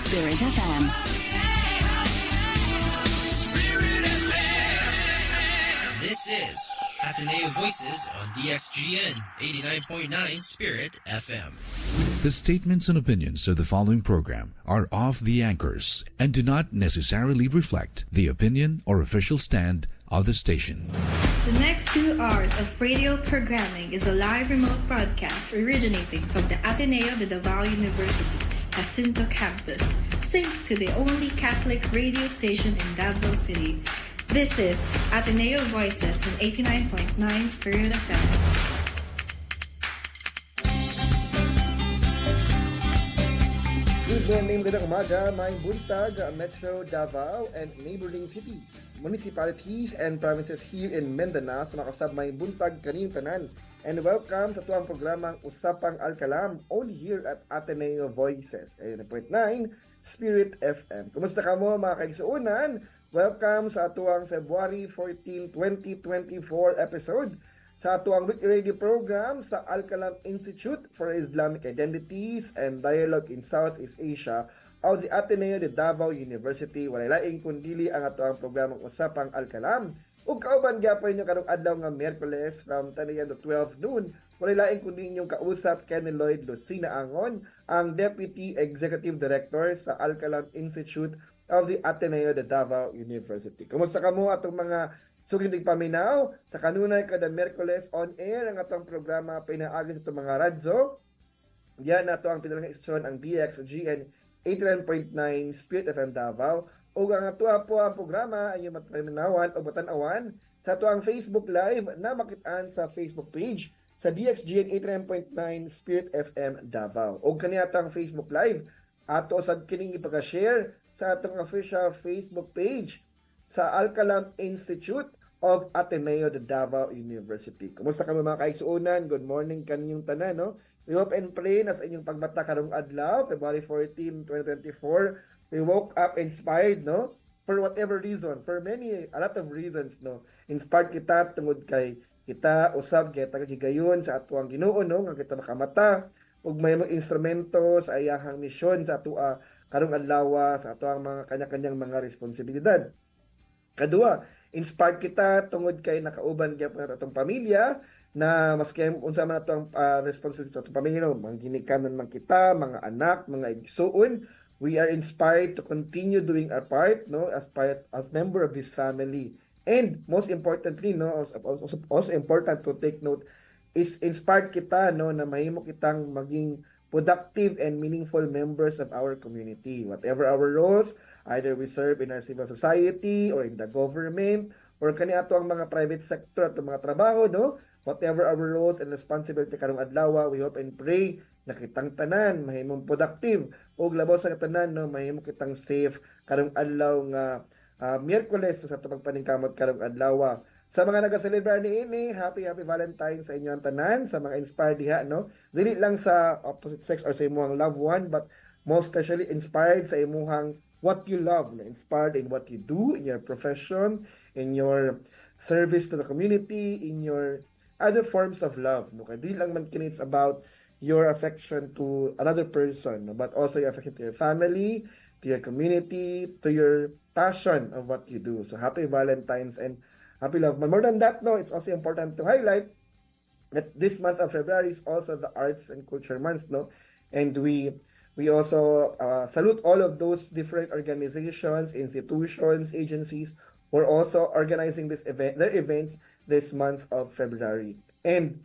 Spirit FM. This is Ateneo Voices on DXGN 89.9 Spirit FM. The statements and opinions of the following program are of the anchors and do not necessarily reflect the opinion or official stand of the station. The next 2 hours of radio programming is a live remote broadcast originating from the Ateneo de Davao University, Jacinto campus, synced to the only Catholic radio station in Davao City. This is Ateneo Voices on 89.9 Spirit FM. Good morning, magandang umaga, may buntag, Metro Davao and neighboring cities, municipalities and provinces here in Mindanao sa nakasab may buntag kaning tanan. And welcome sa tuwang programang Usapang Al Qalam only here at Ateneo Voices 89.9 Spirit FM. Kumusta ka mo mga kaigsuunan? Welcome sa atuang February 14, 2024 episode sa atuang weekly radio program sa Al Qalam Institute for Islamic Identities and Dialogue in Southeast Asia o the Ateneo de Davao University. Walay laing kundili ang atuang programang Usapang Al Qalam. Ug kauban gyapon niyo karong adlaw nga Miyerkules from 10 a.m. to 12 noon. Walay laing kundi inyong kausap Kenny Lloyd Lucina Angon, ang Deputy Executive Director sa Al Qalam Institute of the Ateneo de Davao University. Kumusta ka mo atong mga suginig paminaw? Sa kanunay kada Miyerkules on air ang atong programa pinaagi sa itong mga radyo. Yan ato ang pinalang istasyon ang DXGN 89.9 Spirit FM-Davao. O ang ato po ang programa ay matpaminawan o matanawan sa ato ang Facebook Live na makitaan sa Facebook page sa DXGN 89.9 Spirit FM-Davao. O kaniya ang Facebook Live ato sa kining ipag-share sa atong official Facebook page sa Al Qalam Institute of Ateneo de Davao University. Kumusta kami mga kaigsuunan? Good morning kaninyong tanan, no? We hope and pray na sa inyong pagmata karong adlaw, February 14, 2024, we woke up inspired, no? For whatever reason, for a lot of reasons, no? Inspired kita tungod kay kita usab kay tagagigayon sa atuang Ginoo, no? Nga kita makamata ug may mga instrumento sa ayahang misyon sa atua karong adlaw sa atuang mga kanya-kanyang mga responsibilidad. Kadua, inspired kita tungod kay nakauban gyapon nato atong pamilya na maski unsa man ato ang responsibility sa atong pamilya, no? Mga ginikanan man kita, mga anak, mga igsuon, we are inspired to continue doing our part, no, as member of this family. And most importantly, no, also important to take note is inspired kita, no, na mahimo kitang maging productive and meaningful members of our community. Whatever our roles, either we serve in our civil society or in the government or kani ato ang mga private sector at mga trabaho, no, whatever our roles and responsibility karong adlaw, we hope and pray na kitang tanan mahimong productive ug labaw sa tanan, no, mahimo kitang safe karong adlaw nga Miyerkules sa atong pagpaningkamot karong adlaw. Sa mga nag-celebrate niini, happy Valentine's sa inyong tanan, sa mga inspired diha, no? Dili lang sa opposite sex or sa imong loved one, but most especially inspired sa imong what you love, no? Inspired in what you do, in your profession, in your service to the community, in your other forms of love, no? Kaya dili lang man kini it's about your affection to another person, no? But also your affection to your family, to your community, to your passion of what you do. So happy Valentine's and happy love. But more than that, no, it's also important to highlight that this month of February is also the Arts and Culture Month, no? And we also salute all of those different organizations, institutions, agencies who are also organizing their events this month of February. And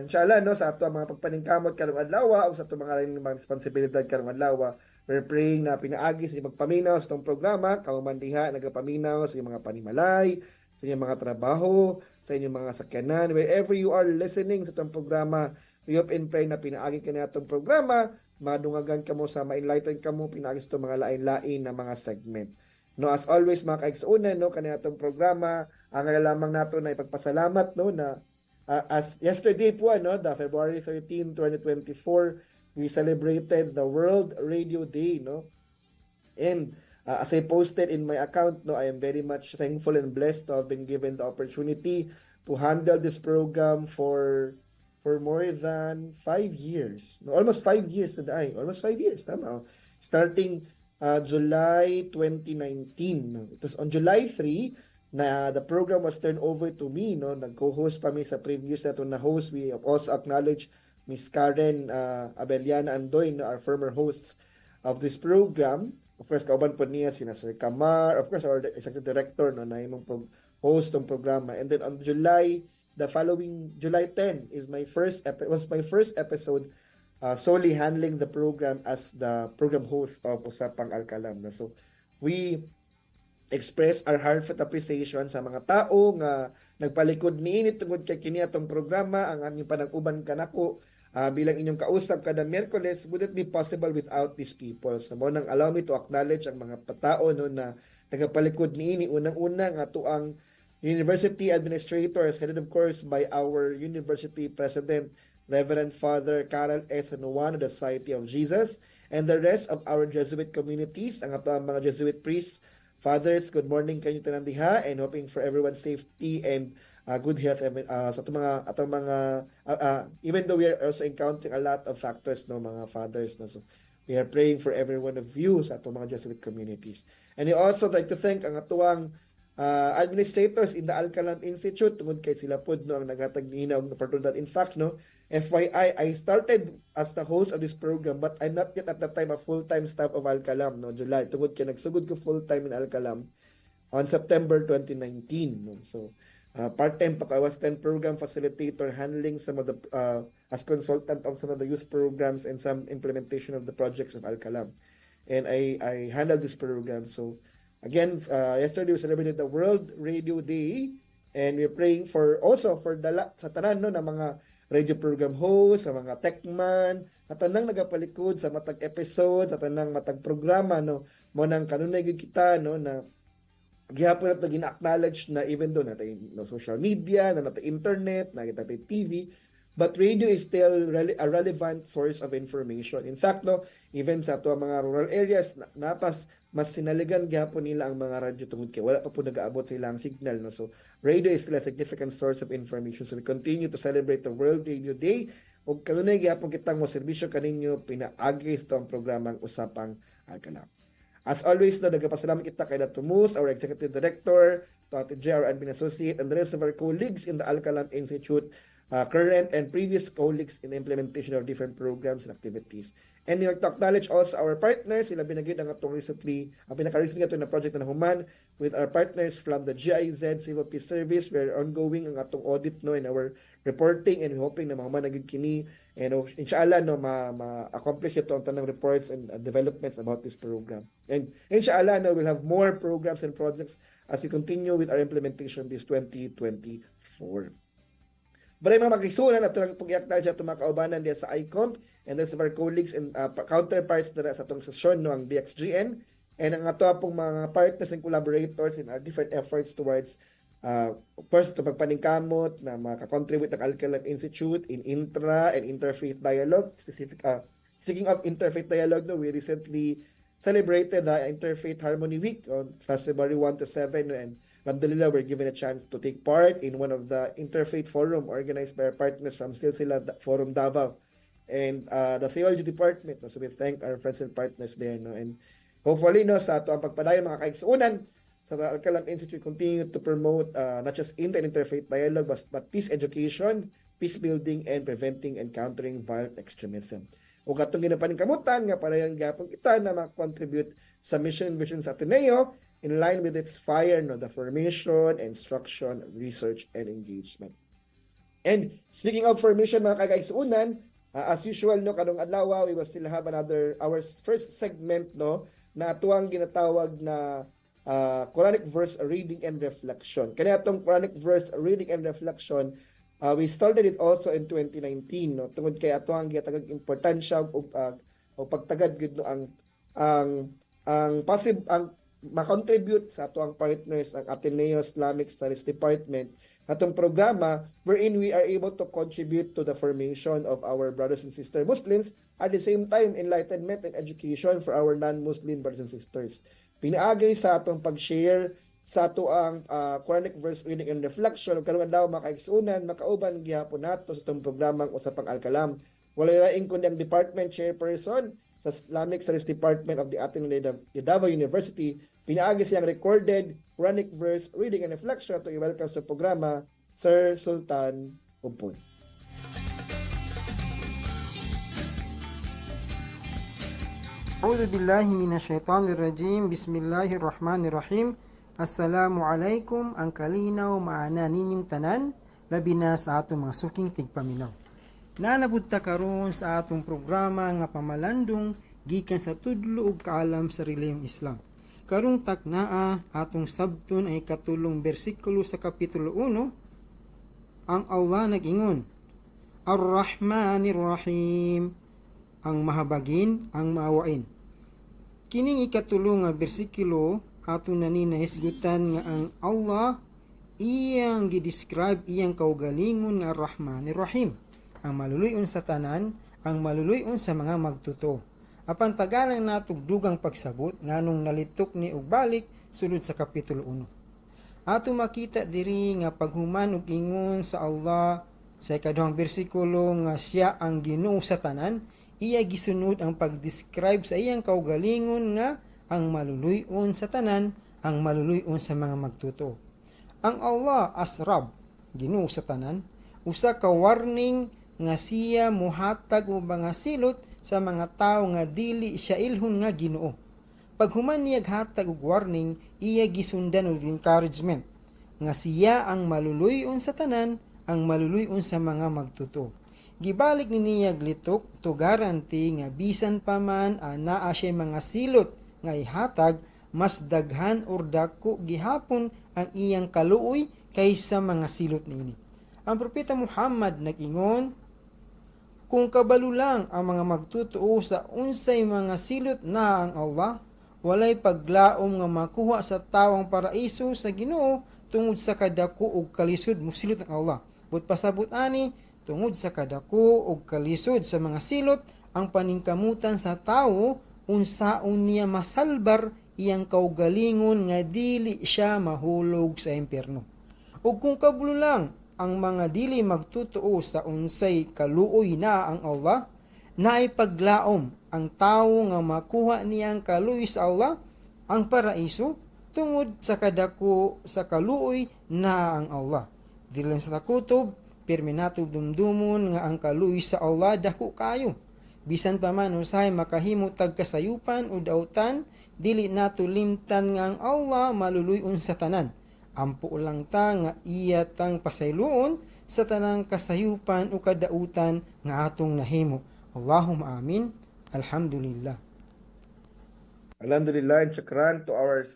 inshallah, no, sa ato mga pagpaningkamot karong adlaw o sa ato mga responsibilidad karong adlaw, we're praying na pinaagi sa pagpaminaw sa itong programa, kauman diha nagapaminaw sa mga panimalay, sa inyong mga trabaho, sa inyong mga sakyanan, wherever you are listening sa itong programa, we hope and pray na pinaagi ka na itong programa, madungagan ka mo sa ma-enlighten ka mo, pinaagi sa itong mga lain-lain na mga segment. No, as always mga kaigsuunan, no, kanina itong programa, ang lamang nato na ipagpasalamat, no, na as yesterday po, no, the February 13, 2024, we celebrated the World Radio Day, no? And as I posted in my account, no, I am very much thankful and blessed to have been given the opportunity to handle this program for more than 5 years. No, almost 5 years na almost 5 years, tama. starting July 2019. No? It was on July 3 na the program was turned over to me. No? Nag-co-host pa mi sa previous na ito na host. We also acknowledge Miss Karen Abeliana Andoy, no? Our former hosts of this program. Of course, kauban po niya sina Sir Kamar, of course, our executive director, no, na imong host ng programa. And then on the following July 10 was my first episode solely handling the program as the program host of Usapang Al Qalam. So we express our heartfelt appreciation sa mga tao nga nagpalikod niini tungod kay kini atong programa. Ang inyong panag-uban kanako bilang inyong kausap kada Miyerkules would it be possible without these people. So mo nang allow me to acknowledge ang mga patao no na nagapalikod niini. Unang-una nga tuang University Administrators, headed of course by our University President, Reverend Father Carol S. Anuano of the Society of Jesus, and the rest of our Jesuit communities, ang ato ang mga Jesuit priests, fathers, good morning kanyo tanan diha, and hoping for everyone's safety and good health sa atong mga even though we are also encountering a lot of factors no mga fathers no, so we are praying for every one of you sa atong mga Jesuit communities. And we also like to thank ang atuang administrators in the Al Qalam Institute tungod kay sila pod no ang naghatag niinaw ng oportunidad. In fact no, FYI, I started as the host of this program but I'm not yet at that time a full-time staff of Al Qalam no July tungod kay nagsugod ko full-time in Al Qalam on September 2019 no. So part-time pa I was then program facilitator handling some of the as consultant of some of the youth programs and some implementation of the projects of Al Qalam. And I handled this program. So again, yesterday we celebrated the World Radio Day, and we're praying also for sa tanan no na mga radio program host, sa mga techman, sa tanang nagapalikod sa matag episode, sa tanang matag programa no, mo nang kanunay gyud kita no na gihapon nato gina-acknowledge na even though natay no social media, na natay internet, na natay TV, but radio is still a relevant source of information. In fact, no, even sa ato mga rural areas, mas sinaligan gyapon nila ang mga radyo tungod kay wala pa po nag-aabot sa ilang signal. No? So, radio is still a significant source of information. So, we continue to celebrate the World Radio Day. O kanunay gyapon kitang mo serbisyo kaninyo, pinaagi ito ang programang Usapang Al Qalam. As always, no, nagpasalamat kita kay Dr. Moose, our Executive Director, to Ate J, our Admin Associate, and the rest of our colleagues in the Al Qalam Institute, current and previous colleagues in the implementation of different programs and activities. And we have to acknowledge also our partners. Sila binagid ang atong pinaka-recently ito na project na human with our partners from the GIZ Civil Peace Service. We're ongoing ang atong audit no in our reporting and hoping na mahuman nagid kini and inshallah no ma-accomplish ito ang tanang reports and developments about this program. And inshallah no we'll have more programs and projects as we continue with our implementation this 2024. But ay mga magkisunan at itong pag-i-acknowledge at mga kaubanan diya sa ICOM and the rest of our colleagues and counterparts na sa itong session no, ang DXGN and ang ato pong mga partners and collaborators in our different efforts towards first ito pagpaningkamot na makakontribute ng Al Qalam Institute in intra and interfaith dialogue. Speaking of interfaith dialogue, no, we recently celebrated the Interfaith Harmony Week on Febuary 1 to 7 no, and alhamdulillah, we're given a chance to take part in one of the interfaith forum organized by our partners from Silsila Forum Davao and the theology department. No? So we thank our friends and partners there. No? And hopefully, no, sa ito ang pagpadayon mga kaigsuunan sa Al Qalam Institute continue to promote not just inter and interfaith dialogue but peace education, peace building, and preventing and countering violent extremism. O katong ginapaningkamutan nga parehang gapon kita na makakontribute sa mission and vision sa Ateneo in line with its fire, no, the formation, instruction, research, and engagement. And speaking of formation, mga kagaigsuunan, as usual, no, kanong adlaw, we will still have our first segment, no, na atuang ginatawag na Quranic verse reading and reflection. Kaya itong Quranic verse reading and reflection, we started it also in 2019, no, tungod kay atuang ginatagag importansya o pagtagad gid no ang makontribute sa atuang partners ang Ateneo Islamic Studies Department atong programa wherein we are able to contribute to the formation of our brothers and sisters Muslims at the same time enlightenment and education for our non-Muslim brothers and sisters. Pinaagay sa atong pag-share sa atuang Quranic verse reading and reflection karong adlaw makaigsunan makauban gihapon nato sa atong programang Usapang Al Qalam. Wala laing kundi ang department chairperson sa Islamic Studies Department of the Ateneo University, pinaagi siyang recorded Quranic verse reading and reflection to i-welcome sa programa, Sir Sultan Upon. A'udhu billahi minasyaitanir rajim. Bismillahirrahmanirrahim. Assalamualaikum ang kalinaw maana ninyong tanan, labi na sa atong mga suking tigpaminaw. Nanabudta karon sa atong programa nga pamalandong gikan sa tudlo ug kaalam sa relihiyong Islam. Karong taknaa atong sabton ay katulong bersikulo sa kapitulo 1. Ang Allah nag-ingon, Ar-Rahmanir Rahim, ang mahabagin, ang maawain. Kining ikatulong nga bersikulo atong naninahisgutan nga ang Allah iyang gidescribe iyang kaugalingon nga Ar-Rahmanir Rahim, ang maluluyon sa tanan, ang maluluyon sa mga magtuto. Apan tagalang natog dugang pagsabot nganong nalitok ni og balik sulod sa kapitulo 1. Ato makita diri nga paghuman og ingon sa Allah sa ikaduhang bersikulo nga siya ang Ginoo sa tanan, iya gisunod ang pagdescribe sa iyang kaugalingon nga ang maluluyon sa tanan, ang maluluyon sa mga magtuto. Ang Allah as Rabb, Ginoo sa tanan, usa ka warning nga siya muhatag og mga silot sa mga tawo nga dili siya ilhon nga Ginoo. Pag human niya hatag og warning, iya gisundan og encouragement nga siya ang maluluyon sa tanan, ang maluluyon sa mga magtuto. Gibalik ni niya glitok to guarantee nga bisan pa man anaa siya mga silot nga ihatag, mas daghan or dako gihapon ang iyang kaluoy kaysa mga silot niini. Ang propeta Muhammad nag-ingon, kung kabalo lang ang mga magtutuo sa unsay mga silot na ang Allah, walay paglaom nga makuha sa tawang paraiso sa Ginoo tungod sa kadako ug kalisod mo silot ng Allah. But pasabot ani, tungod sa kadako ug kalisod sa mga silot, ang paningkamutan sa tawo unsaon niya masalbar iyang kaugalingon nga dili siya mahulog sa impyerno. Ug kung kabalo lang ang mga dili magtutuo sa unsay kaluoy na ang Allah, naay paglaom ang tawo nga makuha niyang kaluoy sa Allah, ang paraiso, tungod sa kadako sa kaluoy na ang Allah. Dili sa takutob, pirmi nato dumdumon nga ang kaluoy sa Allah dako kayo. Bisan pa man usay makahimo tag kasayupan o dautan, dili nato limtan nga ang Allah maluluyon sa tanan. Ampo lang ta nga iya tang pasayloon sa tanang kasayupan o kadautan nga atong nahimo. Allahumma amin. Alhamdulillah. Alhamdulillah and shukran to our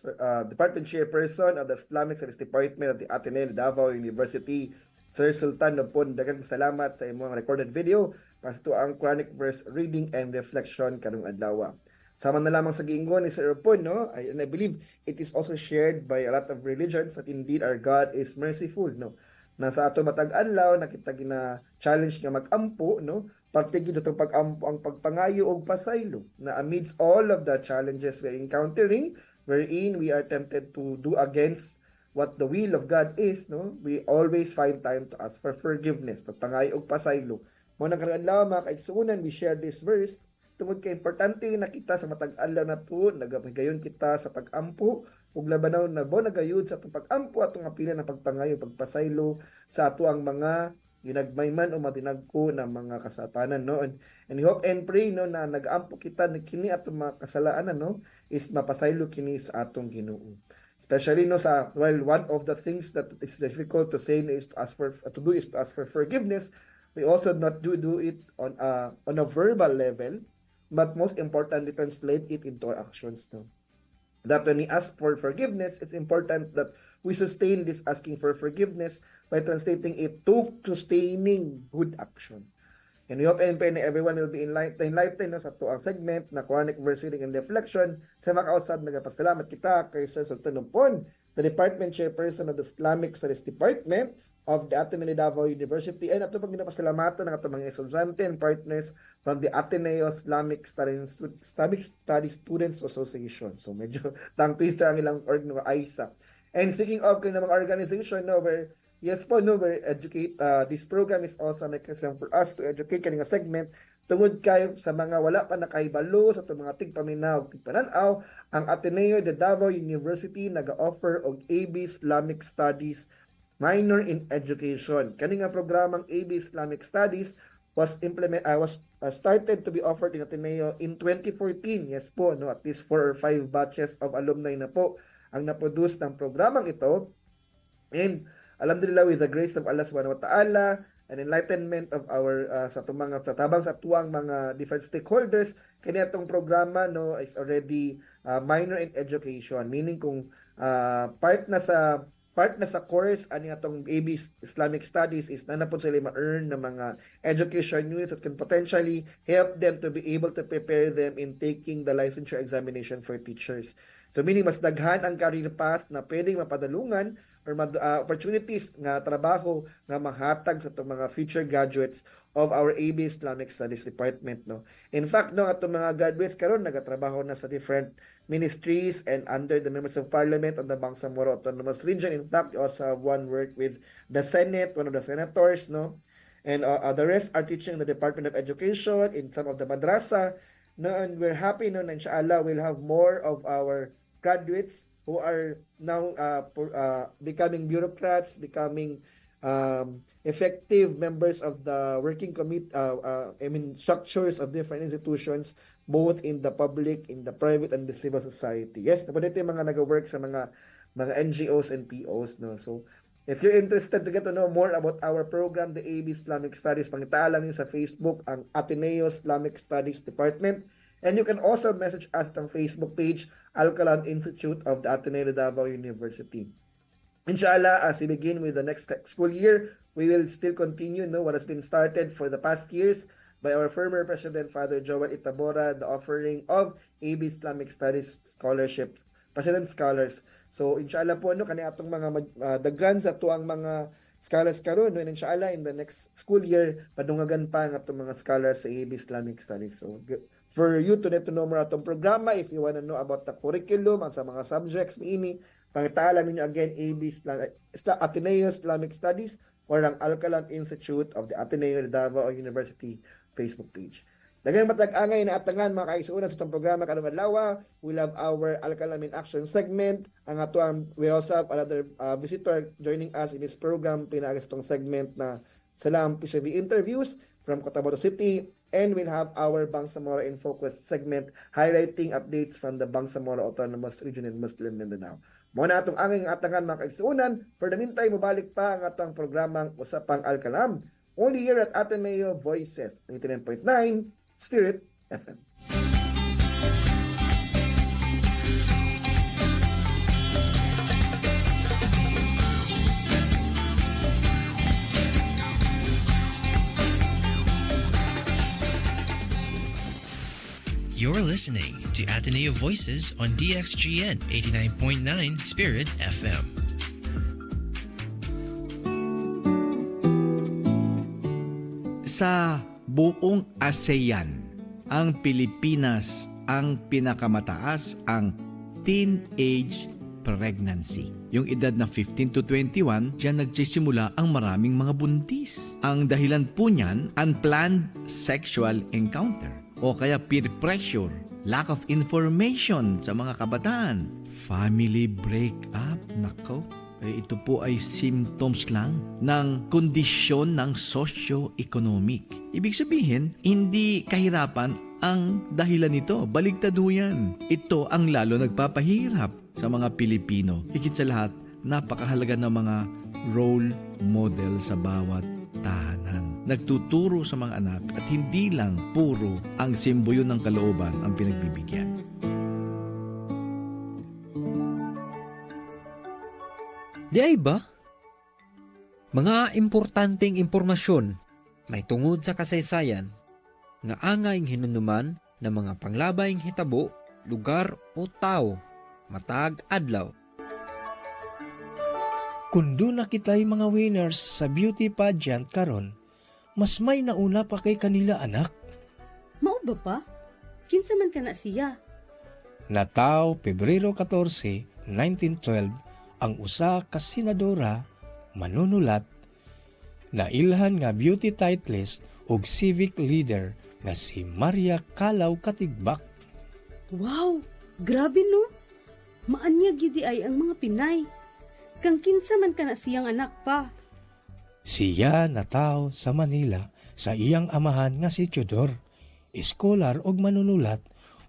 Department Chairperson of the Islamic Studies Department of the Ateneo Davao University, Sir Sultan Upon. Daghang salamat sa imong recorded video para sa ang Quranic verse reading and reflection karong adlaw. Sama na lamang sa giingon ni Sir Upon, no? And I believe it is also shared by a lot of religions that indeed our God is merciful, no? Nasa ato matag adlaw nakita gina challenge nga magampo, no? Partigid itong pag-ampo ang pagpangayo og pasaylo na amidst all of the challenges we're encountering, wherein we are tempted to do against what the will of God is, no? We always find time to ask for forgiveness, pagpangayo og pasaylo. Mo nang karong adlaw mga kaigsuonan, we share this verse tungod kay importante na kita sa matag adlaw na to, nagapagayon kita sa pag-ampo ug labanaw na bo nagayud sa atong pag-ampo atong apila ng pagpangayo pagpasaylo sa ato ang mga ginagmayman o matinagko na mga kasatanan, no? And we hope and pray, no, na nag-ampo kita na kini atong mga kasalaanan, no, is mapasaylo kini sa atong Ginoo. Especially, no, sa one of the things that is difficult to say is to ask for forgiveness. We also not do it on a verbal level, but most importantly, translate it into our actions, no? That when we ask for forgiveness, it's important that we sustain this asking for forgiveness by translating it to sustaining good action. And we hope and pray na everyone will be enlightened, no, sa tuang segment na Quranic verse reading and reflection. Sa makausap, nagpasalamat kita kay Sir Sultan Upon, the Department Chairperson of the Islamic Studies Department of the Ateneo University, and ato pag ginapasalamatan ng atong mga estudyante and partners from the Ateneo Islamic Studies Students Association. So medyo tongue twister ang ilang org no, AISA. And speaking of mga organization, no, where yes po, no, where educate, this program is also a mechanism for us to educate kaning segment Tungod kayo sa mga wala pa nakahibalo sa itong mga tigpaminaw, tigpananaw, ang Ateneo de Davao University nag-offer og AB Islamic Studies Minor in Education. Kani nga programang AB Islamic Studies was started to be offered in Ateneo in 2014. Yes po, no, at least 4 or 5 batches of alumni na po ang naproduce ng programang ito. And alhamdulillah, with the grace of Allah subhanahu wa ta'ala and enlightenment of our sa tabang sa tuwang mga different stakeholders, kanya itong programa no is already minor in education, meaning kung part na sa course ani atong AB Islamic Studies is na po sila ma-earn ng mga education units that can potentially help them to be able to prepare them in taking the licensure examination for teachers. So meaning mas daghan ang career path na pwedeng mapadalungan or opportunities nga trabaho nga mahatag sa itong mga future graduates of our AB Islamic Studies Department. No? In fact, no, atong mga graduates karon nagatrabaho na sa different ministries and under the members of parliament on the Bangsamoro Autonomous Region. In fact, we also have one work with the Senate, one of the senators, no? And the rest are teaching in the Department of Education in some of the madrasa. No, and we're happy no, na inshallah we'll have more of our graduates who are now becoming bureaucrats, becoming effective members of the working committee, structures of different institutions, both in the public, in the private, and the civil society. Yes, napunta ito yung mga nag-work sa mga NGOs and POs. No? So, if you're interested to get to know more about our program, the AB Islamic Studies, pangitaan lang yun sa Facebook, ang Ateneo Islamic Studies Department. And you can also message us on Facebook page, Al Qalam Institute of the Ateneo de Davao University. Inshallah, as we begin with the next school year, we will still continue what has been started for the past years by our former President, Father Joel Itabora, the offering of AB Islamic Studies scholarships, President Scholars. So, inshallah po, kani atong mga daghan sa tuang mga scholars karon, and inshallah, in the next school year, padungagan pa ang atong mga scholars sa AB Islamic Studies. So, for you to get to know more atong programa, if you want to know about the curriculum, ang sa mga subjects ni ini, pangitaalam ninyo again, AB Ateneo Islamic Studies or ang Al Qalam Institute of the Ateneo de Davao University Facebook page. Daghang matag-angay na atangan mga kaigsuonan sa itong programa karong adlaw. We love our Al Qalam in Action segment. We also have another visitor joining us in this program. Pinagas itong segment na Salam PCV interviews from Cotabato City. And we'll have our Bangsamoro in Focus segment highlighting updates from the Bangsamoro Autonomous Region in Muslim Mindanao. Muna atong anging atangan mga kaigsuonan. For the meantime, mabalik pa ang atong programang Usapang Al Qalam. Only here at Ateneo Voices, 89.9 Spirit FM. You're listening to Ateneo Voices on DXGN 89.9 Spirit FM. Sa buong ASEAN, ang Pilipinas ang pinakamataas ang teenage pregnancy. Yung edad na 15 to 21, diyan nagsisimula ang maraming mga buntis. Ang dahilan po niyan, unplanned sexual encounter o kaya peer pressure, lack of information sa mga kabataan, family breakup, nako. Ito po ay symptoms lang ng kondisyon ng socio-economic. Ibig sabihin, hindi kahirapan ang dahilan nito. Baligtad ho yan. Ito ang lalo nagpapahirap sa mga Pilipino. Higit sa lahat, napakahalaga ng mga role model sa bawat tahanan. Nagtuturo sa mga anak at hindi lang puro ang simboyo ng kalooban ang pinagbibigyan. Di ay ba? Mga importanteng impormasyon may tungod sa kasaysayan nga angayng hinunuman ng mga panglabayng hitabo, lugar o tao matag adlaw. Kundo na kita'y mga winners sa beauty pageant karon, mas may nauna pa kay kanila anak. Mao ba pa? Kinsa man kana siya? Nataw Pebrero 14, 1912, ang usa ka senadora, manunulat, nailhan nga beauty titleist ug civic leader nga si Maria Kalaw Katigbak. Wow, grabe no. Maanyag yun di ay ang mga Pinay. Kang kinsa man ka na siyang anak pa. Siya nataw sa Manila sa iyang amahan nga si Teodor, eskolar og manunulat,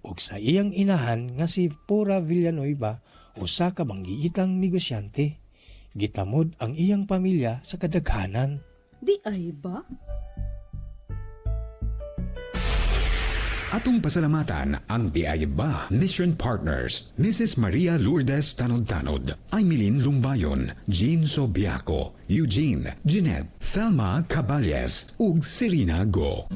ug sa iyang inahan nga si Pura Villanueva, usa ka manggiitang negosyante. Gitamod ang iyang pamilya sa kadaghanan. Di ay ba? Atong pasalamatan ang DXGN Mission Partners, Mrs. Maria Lourdes Tanod-Tanod, Aimilin Lumbayon, Jean Sobiaco, Eugene, Jeanette, Thelma Caballes, ug Serena Go.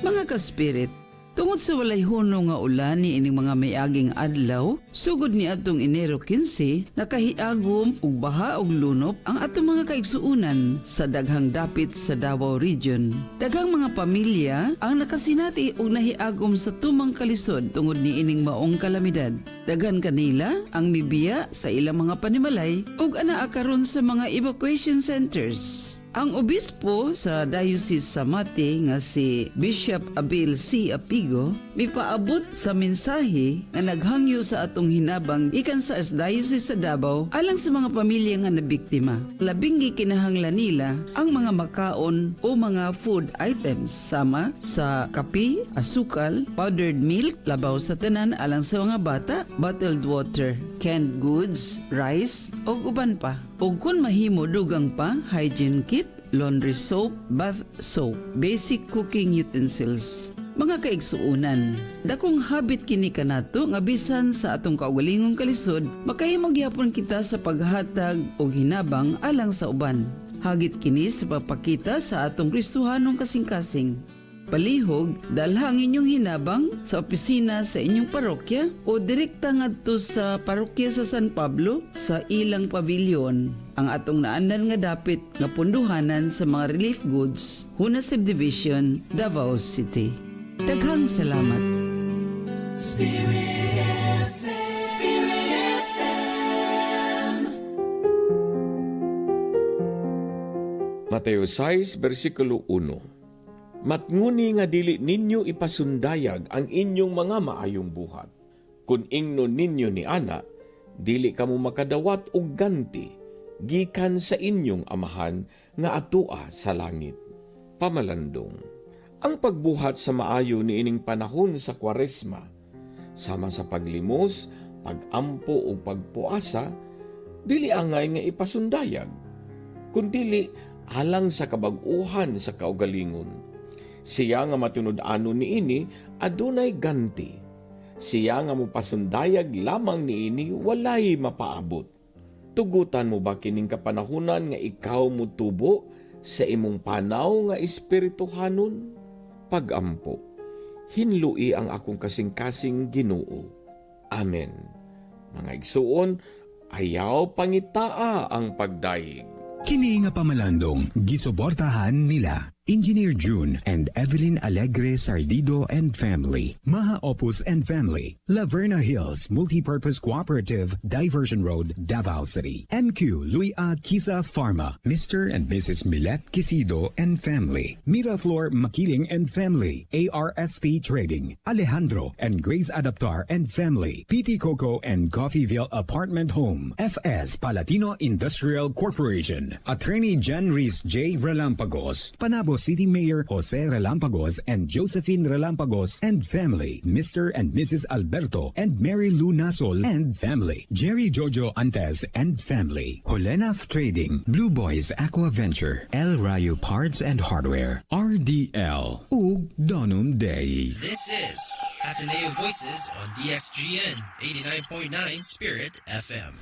Mga kaspirit, tungod sa walay huno nga ulan ni ining mga mayaging adlaw, sugod ni atong Enero 15, nakahiagom ug baha ug lunop ang atong mga kaigsuunan sa daghang dapit sa Davao Region. Daghang mga pamilya ang nakasinati ug nahiagom sa tumang kalisod tungod ni ining maong kalamidad. Daghan kanila ang mibiya sa ilang mga panimalay ug anaa karon sa mga evacuation centers. Ang obispo sa Diocese sa Mate nga si Bishop Abel C. Apigo mipaabot sa mensahe nga naghangyo sa atong hinabang ikan sa Diocese sa Davao alang sa mga pamilya nga nabiktima. Labing gikinahanglan nila ang mga makaon o mga food items sama sa kape, asukal, powdered milk, labaw sa tanan alang sa mga bata, bottled water, canned goods, rice o uban pa. O kung mahimo dugang pa, hygiene kit, laundry soap, bath soap, basic cooking utensils. Mga kaigsuunan, dakong habit kini kanato nga bisan sa atong kaugalingong kalisod, makahimog gyapon kita sa paghatag o hinabang alang sa uban. Hagit kini sa pagpakita sa atong Kristohanong kasing-kasing. Palihog, dalhang inyong hinabang sa opisina sa inyong parokya o direkta ngadto sa parokya sa San Pablo sa ilang pavilion. Ang atong naandan nga dapit nga punduhanan sa mga relief goods, Huna Subdivision, Davao City. Daghang salamat. Spirit FM, Spirit FM. Mateo 6, versikulo 1. Matnguni nga dili ninyo ipasundayag ang inyong mga maayong buhat. Kung ingno ninyo ni ana, dili kamo makadawat og ganti, gikan sa inyong amahan nga atua sa langit. Pamalandong. Ang pagbuhat sa maayo ni ining panahon sa Kwaresma, sama sa paglimos, pagampo o pagpuasa, dili angay nga ipasundayag, kundi alang sa kabag-uhan sa kaugalingon. Siya nga matunod-ano niini adunay ganti. Siya nga mopasundayag lamang niini walay mapaabot. Tugutan mo ba kining kapanahunan nga ikaw mutubo sa imong panaw nga espirituhanon? Pagampo, hinlui ang akong kasing-kasing Ginoo. Amen. Mga igsuon, ayaw pangitaa ang pagdaig. Kini nga pamalandong gisuportahan nila Engineer June and Evelyn Alegre Sardido and Family, Maha Opus and Family, Laverna Hills Multipurpose Cooperative, Diversion Road, Davao City, MQ Luia Kisa Pharma, Mr. and Mrs. Milet Quisido and Family, Miraflor Makiling and Family, ARSP Trading, Alejandro and Grace Adaptar and Family, PT Coco and Coffeeville Apartment Home, FS Palatino Industrial Corporation, Attorney Jan Reese J. Relampagos, Panabo City Mayor Jose Relampagos and Josephine Relampagos and Family, Mr. and Mrs. Alberto and Mary Lou Nasol and Family, Jerry Jojo Antes and Family, Holenaf Trading, Blue Boys Aqua Venture, El Rayo Parts and Hardware, RDL, ug Donum Dei. This is Ateneo Voices on DXGN 89.9 Spirit FM.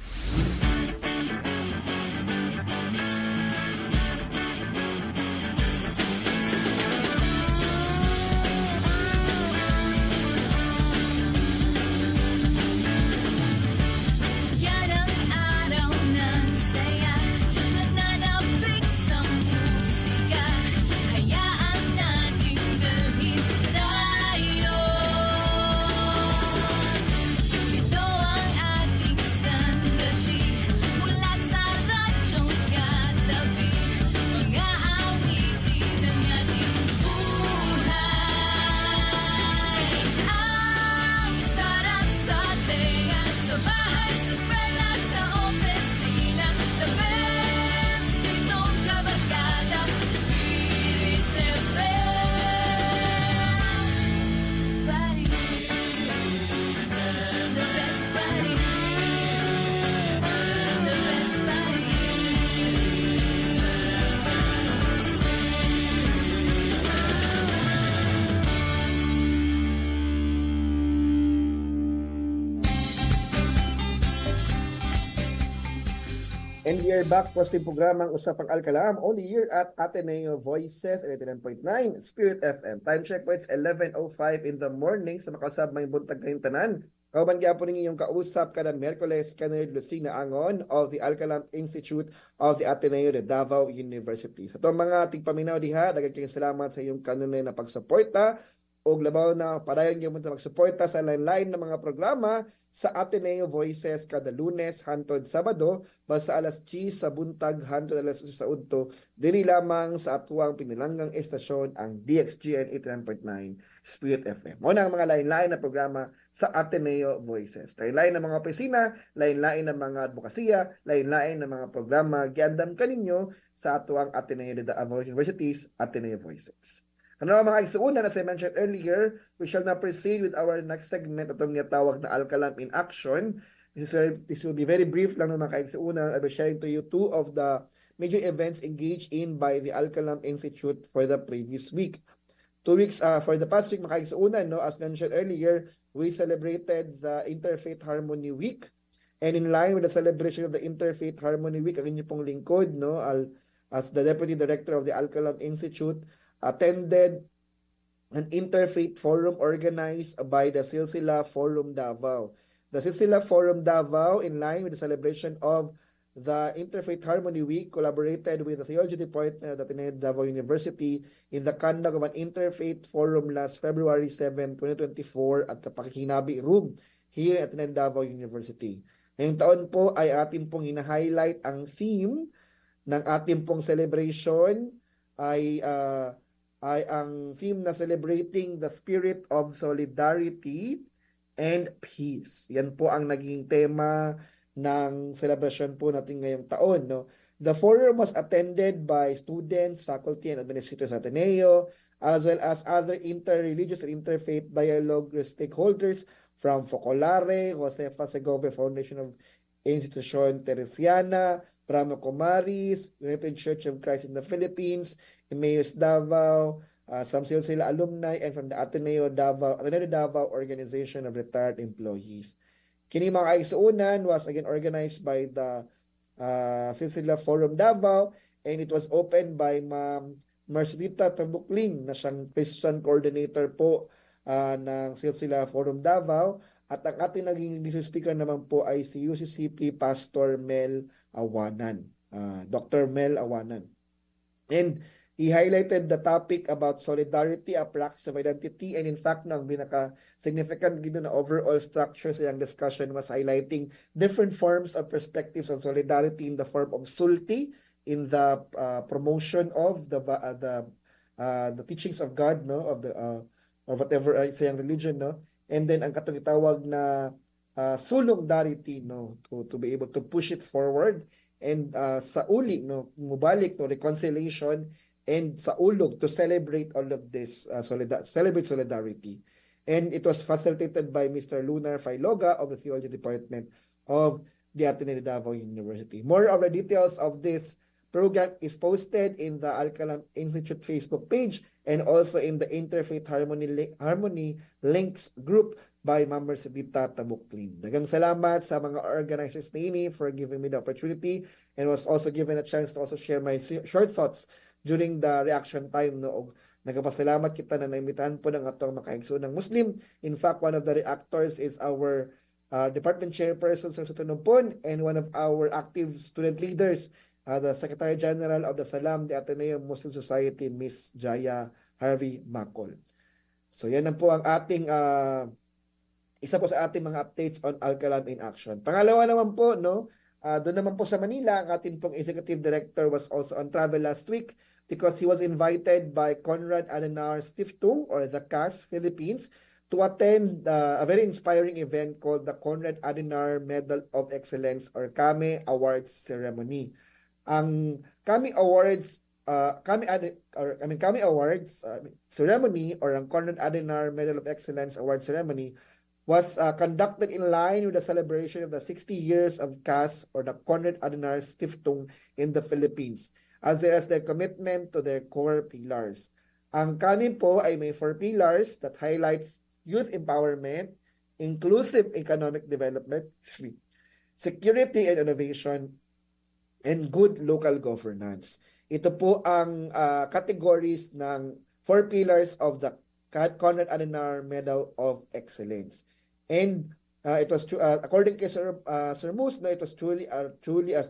best buds. The best buds. And we are back po sa ating programang Usapang Al Qalam, only here at Ateneo Voices, 89.9 Spirit FM. Time check po, it's 11:05 in the morning sa makasab may buntag kayong tanan. Kauban po ninyo yung kausap kada Miyerkules Kenneth Lucina Angon of the Al Qalam Institute of the Ateneo de Davao University. Sa itong mga tigpaminaw diha, daghang kayong salamat sa iyong kanunay na pagsuporta o labaw na padayon yung mga magsuporta sa line-line ng mga programa sa Ateneo Voices kada Lunes hantod Sabado basta alas 10 sa buntag hantod alas 11 sa udto diri lamang sa atuang pinilanggang estasyon ang DXGN 89.9 Spirit FM. Mo na ang mga line-line na programa sa Ateneo Voices. Line-line ng mga opisina, line-line ng mga advokasya, line-line ng mga programa giandam kaninyo sa atuang Ateneo de Davao University's Ateneo Voices. Ano mga igsuunan, as I mentioned earlier, we shall now proceed with our next segment itong tawag na Al Qalam in Action. This will be very brief lang mga kaigsuunan. I'll be sharing to you two of the major events engaged in by the Al Qalam Institute for the previous week. 2 weeks for the past week, mga kaigsuunan, no, as mentioned earlier, we celebrated the Interfaith Harmony Week. And in line with the celebration of the Interfaith Harmony Week, ang inyong pong lingkod, no, as the Deputy Director of the Al Qalam Institute, attended an interfaith forum organized by the Silsila Forum Davao. The Silsila Forum Davao, in line with the celebration of the Interfaith Harmony Week, collaborated with the Theology Department of Ateneo Davao University in the conduct of an interfaith forum last February 7, 2024 at the Pakikinabi Room here at Ateneo Davao University. Ngayong taon po ay atin pong hina-highlight ang theme ng ating pong celebration ay ang theme na celebrating the spirit of solidarity and peace. Yan po ang naging tema ng celebration po natin ngayong taon. No? The forum was attended by students, faculty, and administrators at Ateneo, as well as other inter-religious and interfaith dialogue stakeholders from Focolare, Josefa Segovia Foundation of Institution Teresiana, Brahma Kumaris, United Church of Christ in the Philippines, Emmaus Davao, some Silsila alumni, and from the Ateneo Davao Organization of Retired Employees. Kini mga kaigsuunan was again organized by the Silsila Forum Davao, and it was opened by Ma'am Marcelita Tabuklin na siyang Christian Coordinator po ng Silsila Forum Davao. At ang ating naging leadership speaker naman po ay si UCCP Pastor Mel Awanan, Dr. Mel Awanan. And he highlighted the topic about solidarity, a practice of identity, and in fact, ang pinaka-significant gino na overall structure sa yung discussion was highlighting different forms of perspectives on solidarity in the form of sulti, in the promotion of the teachings of God, no, of the or whatever sa yung religion, no, and then ang katong itawag na solidarity, no, to be able to push it forward, and sa uli, no, mubalik, no, reconciliation, and sa ulog to celebrate all of this, celebrate solidarity. And it was facilitated by Mr. Lunar Failoga of the Theology Department of the Ateneo Davao University. More of the details of this program is posted in the Al Qalam Institute Facebook page and also in the Interfaith Harmony Links group by Ma'am Mercedita Tabuklin. Daghang salamat sa mga organizers nini for giving me the opportunity, and was also given a chance to also share my short thoughts during the reaction time, no. Nagapasalamat kita na naimitahan po ng atong makaigsoon ng Muslim. In fact, one of the reactors is our department chairperson sa Sutunumpon, and one of our active student leaders, the Secretary General of the Salam, the Ateneo Muslim Society, Miss Jaya Harvey Macol. So yan na po ang ating isa po sa ating mga updates on Al Qalam in Action. Pangalawa naman po, no, doon naman po sa Manila, ang ating pong Executive Director was also on travel last week because he was invited by Konrad Adenauer Stiftung, or the CAS Philippines, to attend a very inspiring event called the Konrad Adenauer Medal of Excellence, or KAME Awards Ceremony. Ang KAME Awards Ceremony, or ang Konrad Adenauer Medal of Excellence Award Ceremony, was conducted in line with the celebration of the 60 years of CAS or the Konrad Adenauer Stiftung in the Philippines, as well as their commitment to their core pillars. Ang kami po ay may 4 pillars that highlights youth empowerment, inclusive economic development, security and innovation, and good local governance. Ito po ang categories ng 4 pillars of the Konrad Adenauer Medal of Excellence. And it was according to Sir Moose, no, it was truly an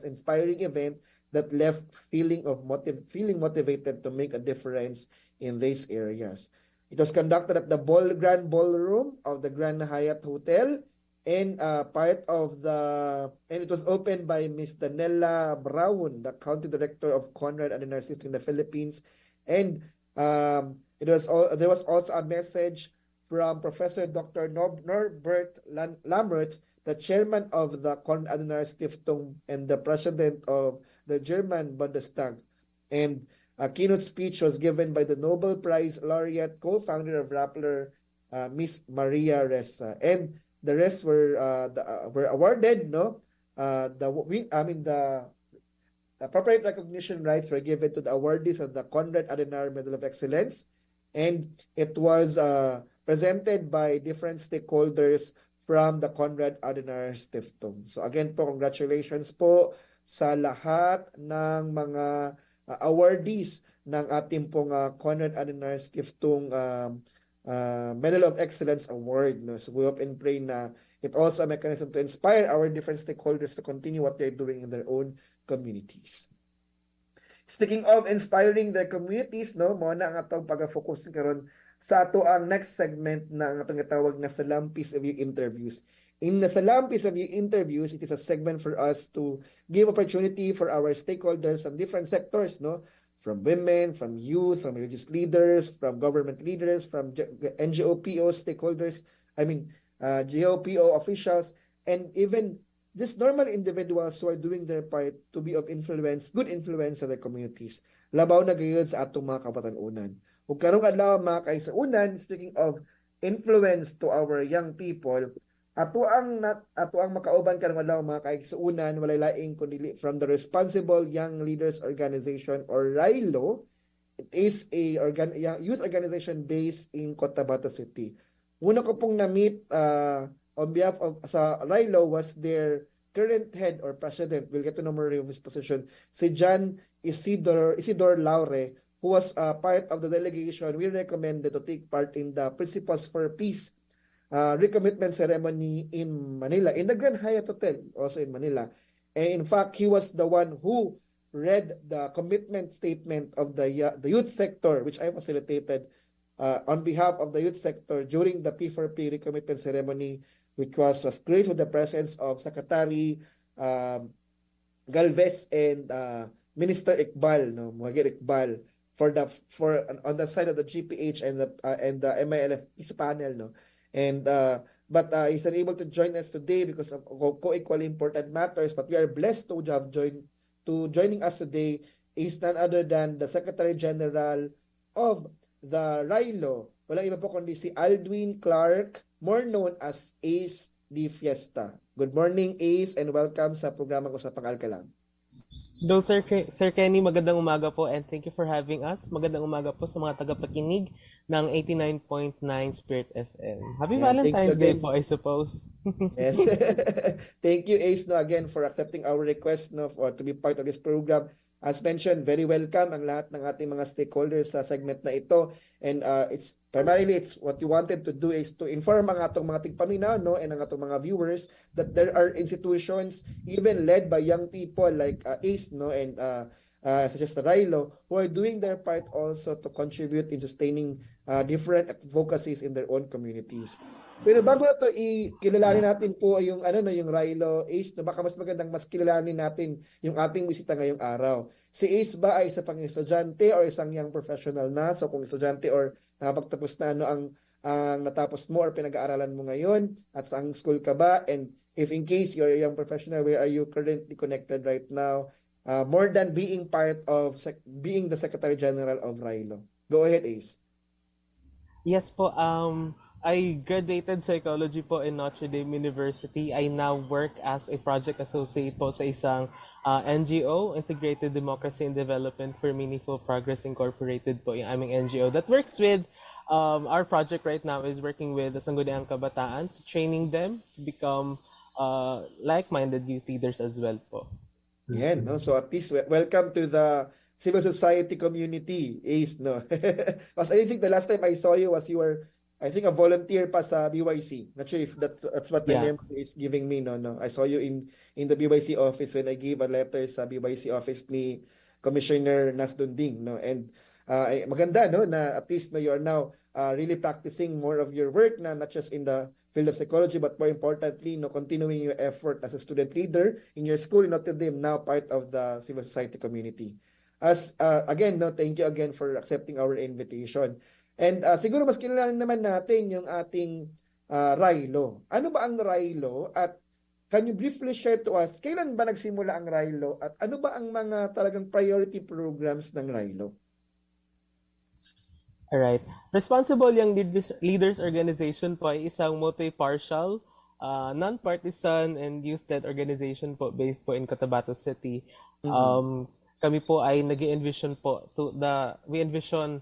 inspiring event that left feeling motivated to make a difference in these areas. It was conducted at the Grand Ballroom of the Grand Hyatt Hotel, and it was opened by Ms. Danella Braun, the County Director of Konrad Adenauer Stiftung in the Philippines, and there was also a message from Professor Dr. Norbert Lammert, the chairman of the Konrad Adenauer Stiftung and the president of the German Bundestag. And a keynote speech was given by the Nobel Prize laureate, co-founder of Rappler, Miss Maria Ressa. And the rest were awarded, no? The appropriate recognition rights were given to the awardees of the Konrad Adenauer Medal of Excellence, and it was presented by different stakeholders from the Konrad Adenauer Stiftung. So again po, congratulations po sa lahat ng mga awardees ng ating pong Konrad Adenauer Stiftung Medal of Excellence Award. No? So we hope and pray na it also a mechanism to inspire our different stakeholders to continue what they're doing in their own communities. Speaking of inspiring their communities, no, mo na ang atong pag-focus karon sa ato ang next segment na ang atong gitawag na Salampis of You interviews. In the Salampis of You interviews, it is a segment for us to give opportunity for our stakeholders on different sectors, no, from women, from youth, from religious leaders, from government leaders, from NGO PO stakeholders, GOPO officials, and even just normal individuals who are doing their part to be of influence, good influence sa their communities. Labaw na gayud sa atong mga kabatanunan. Ug karong adlaw mga kaigsuonan, speaking of influence to our young people, ato ang makauban karong adlaw mga kaigsuonan, walay laing kundi from the Responsible Young Leaders Organization or RYLO. It is a youth organization based in Cotabato City. Una ko pong na-meet on behalf of sa RYLO was their current head or president, we'll get to know more of his position, si John Isidore Laure, who was part of the delegation we recommended to take part in the Principles for Peace recommitment ceremony in Manila, in the Grand Hyatt Hotel, also in Manila. And in fact, he was the one who read the commitment statement of the youth sector, which I facilitated on behalf of the youth sector during the P4P recommitment ceremony, which was graced with the presence of Secretary Galvez and Minister Iqbal, no, Muhagir Iqbal, on the side of the GPH and the MILF peace panel, no, and but he's unable to join us today because of co-equally important matters. But we are blessed to have joining us today is none other than the Secretary General of the RYLO. Walang iba po kundi si Aldwin Clark, more known as Ace Di Fiesta. Good morning, Ace, and welcome sa programang Usapang Al Qalam. Hello, Sir Kenny. Magandang umaga po and thank you for having us. Magandang umaga po sa mga tagapakinig ng 89.9 Spirit FM. Happy Valentine's Day po, I suppose. Yes. Thank you, Ace, no, again, for accepting our request, no, for to be part of this program. As mentioned, very welcome ang lahat ng ating mga stakeholders sa segment na ito. And it's what you wanted to do is to inform ang atong mga tigpaminaw, no, and ang atong mga viewers that there are institutions even led by young people like ACE, no, and such as the RYLO, who are doing their part also to contribute in sustaining different advocacies in their own communities. Pero bago na ito, kilalanin natin po yung yung RYLO, ACE, no, baka mas magandang mas kilalanin natin yung ating bisita ngayong araw. Si ACE ba ay isa pang estudyante or isang young professional na? So kung estudyante or nakapagtapos na, ano ang natapos mo or pinag-aaralan mo ngayon at saang school ka ba? And if in case you're a young professional, where are you currently connected right now? More than being part of being the Secretary General of RYLO. Go ahead, Ace. Yes po, I graduated psychology po in Notre Dame University. I now work as a project associate po sa isang NGO, Integrated Democracy and Development for Meaningful Progress Incorporated po yung aming NGO that works with our project right now is working with the Sangguniang Kabataan, training them to become like-minded youth leaders as well po. Yan, no? So at least welcome to the civil society community, Ace, no? Because I think the last time I saw you was you were, I think, a volunteer pa sa BYC. Not sure if that's what the memory is giving me, no? I saw you in the BYC office when I gave a letter sa BYC office ni Commissioner Nasdunding, no? And maganda, no, na at least no, you are now really practicing more of your work na not just in the field of psychology, but more importantly, no, continuing your effort as a student leader in your school in Notre Dame, now part of the civil society community. As again, no, thank you again for accepting our invitation. And siguro mas kilala naman natin yung ating RILO. Ano ba ang RILO? At can you briefly share to us, kailan ba nagsimula ang RILO? At ano ba ang mga talagang priority programs ng RILO? Alright. Responsible Young Leaders Organization po ay isang multi-partial, non-partisan and youth-led organization po based po in Cotabato City. Kami po ay nag-envision po we envision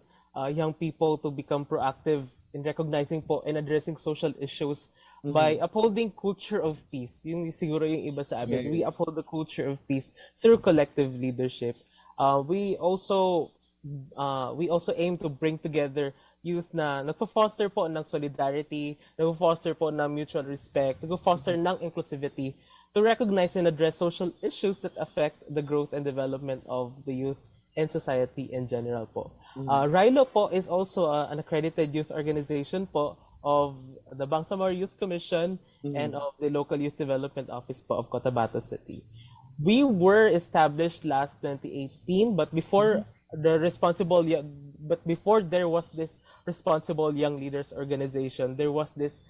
young people to become proactive in recognizing po and addressing social issues by upholding culture of peace. Yung siguro yung iba sa amin. Yes. We uphold the culture of peace through collective leadership. We also aim to bring together youth na nagpo-foster po ng solidarity, nagpo-foster po ng mutual respect, nagpo-foster ng inclusivity to recognize and address social issues that affect the growth and development of the youth and society in general po. RILO po is also an accredited youth organization po of the Bangsamoro Youth Commission and of the Local Youth Development Office po of Cotabato City. We were established last 2018, but before there was this Responsible Young Leaders organization, there was this